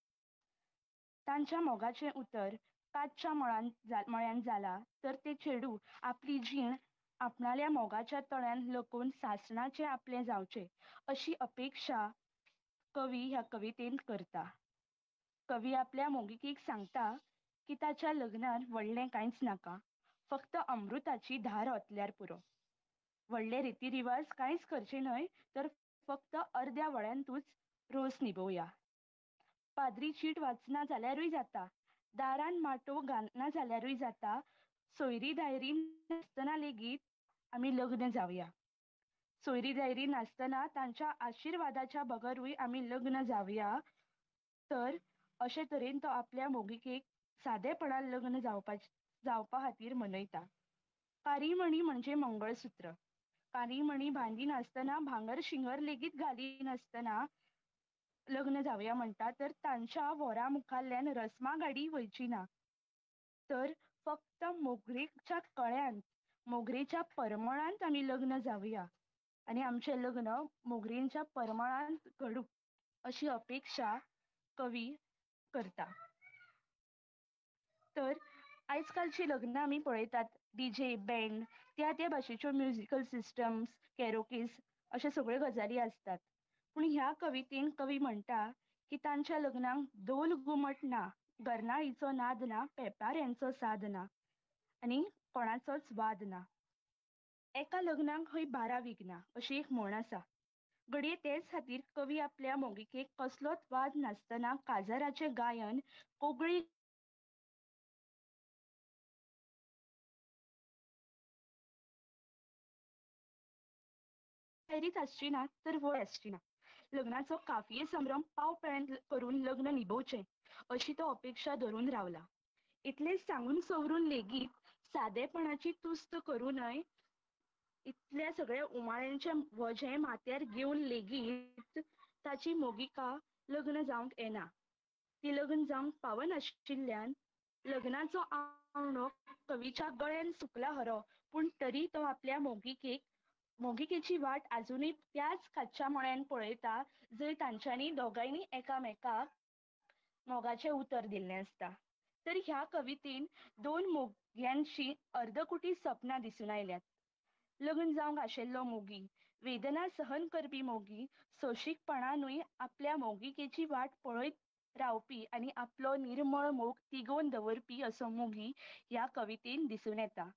तांच्या मोगाचें उतर कातच्या मळ्यान जाला तर ते चेडू आपली जीण आपणाल्या मोगाच्या तळ्यान लकोवन सासणाचे आपले जावचे अशी अपेक्षा कवी ह्या कवितेन करता. कवी आपल्या मोगिकेक सांगता की ताच्या लग्नान व्हडलें कांयच नाका, फक्त अमृताची धार ओतल्यार पुरो. व्हडले रितीरिवाज कांयच करचे न्हय, तर फक्त अर्द्या वळ्यांतूच रोस निभोवया. पाद्री चीट वाचना जाल्यारूय जाता, दारान माटोव घालना जाल्यारूय जाता, सोयरी दायरी नासतना लेगीत आमी लग्न जावया. सोयरी दायरी नासतना तांच्या आशिर्वादाच्या बगरूय आमी लग्न जावया. तर अशे तरेन तो आपल्या मोगिकेक सादेपणान लग्न जावपा खातीर मनयता. कारीमणी म्हणजे मंगळसूत्र. कारीमणी बांदी नासतना, भांगर शिंगर लेगीत घाली नासतना लग्न जावया म्हणटा, तर तांच्या वरा मुखाल्ल्यान रस्मा गाडी वयची ना. तर फक्त मोगरेच्या कळ्यांत मोगरेच्या परमळांत आमी लग्न जावया आणि आमचें लग्न मोगरेंच्या परमळांत घडूं अशी अपेक्षा कवी करता. तर आयज कालची लग्नां आमी पळयतात डीजे बँड त्या भाशेच्यो म्युजिकल सिस्टम्स कॅरोकेज अशे सगळ्यो गजाली आसतात. पूण ह्या कवितेन कवी म्हणटा की तांच्या लग्नाक ढोल घुमट ना, गरनाळीचो नाद ना, पेंपाऱ्यांचो साद ना आनी कोणाचोच वाद ना. एका लग्नाक खंय 12 विघ्ना अशी एक म्हण आसा. घडये तेच खातीर कवी आपल्या मोगिकेक कसलोच वाद नासतना काजाराचें गायन कोगळी तयारीच आसची ना तर वय आसची ना. लग्नाचो काफये संभ्रम पावपेळ्यान करून लग्न निभोवचें अशी तो अपेक्षा धरून रावला. इतलें सांगून सवरून लेगीत सादेपणाची तुस्त करूं न्हय, इतल्या सगळ्या उमाळ्यांचें वजें माथ्यार घेवन लेगीत ताची मोगिका लग्न जावंक येना. ती लग्न जावंक पावनाशिल्ल्यान लग्नाचो आवंडो कवीच्या गळ्यान सुकला खरो, पूण तरी तो आपल्या मोगिकेची वाट अजुनूय त्याच कातच्या मळ्यान पळयता जंय तांच्यांनी दोगांयनी एकामेकाक मोगाचें उतर दिल्लें आसता. तर ह्या कवितेन दोन मोग्यांची अर्दकुटी सपनां दिसून आयल्यात. लग्न जावंक आशिल्लो मोगी, वेदना सहन करपी मोगी, सोंशीकपणानूय आपल्या मोगिकेची वाट पळयत रावपी आनी आपलो निर्मळ मोग तिगोवन दवरपी असो मोगी ह्या कवितेन दिसून येता.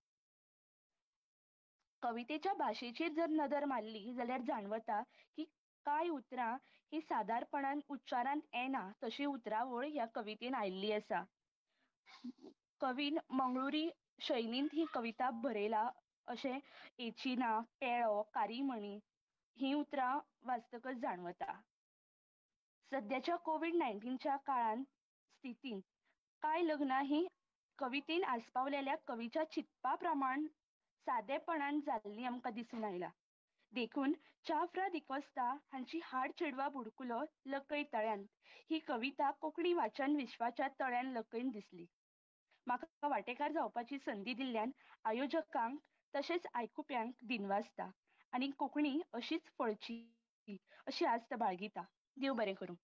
कवितेच्या भाशेचेर जर नदर मारली जाल्यार जाणवता की कांय उतरां ही सादारपणान उच्चारांत येना तशी उतरावळ ह्या कवितेन आयिल्ली आसा. कवीन मंगळुरी शैलींत ही कविता बरयला अशें एचिना, पेळो, कारीमणी ही उतरां वाचतकच जाणवता. सद्याच्या कोविड-19च्या काळांत स्थितींत कांय लग्नां ही कवितेन आस्पावलेल्या कवीच्या चिंतपा प्रमाण सादेपणान जाल्ली आमकां दिसून आयला. देखून च्या फ्रा डिकॉस्टा हांची हाड चेडवा बुडकुलो लकय तळ्यान ही कविता कोंकणी वाचन विश्वाच्या तळ्यान लकयन दिसली. म्हाका वांटेकार जावपाची संदी दिल्ल्यान आयोजकांक तशेंच आयकुप्यांक दिनवासता आनी कोंकणी अशीच फळची अशी आस्त बाळगिता. देव बरें करूं.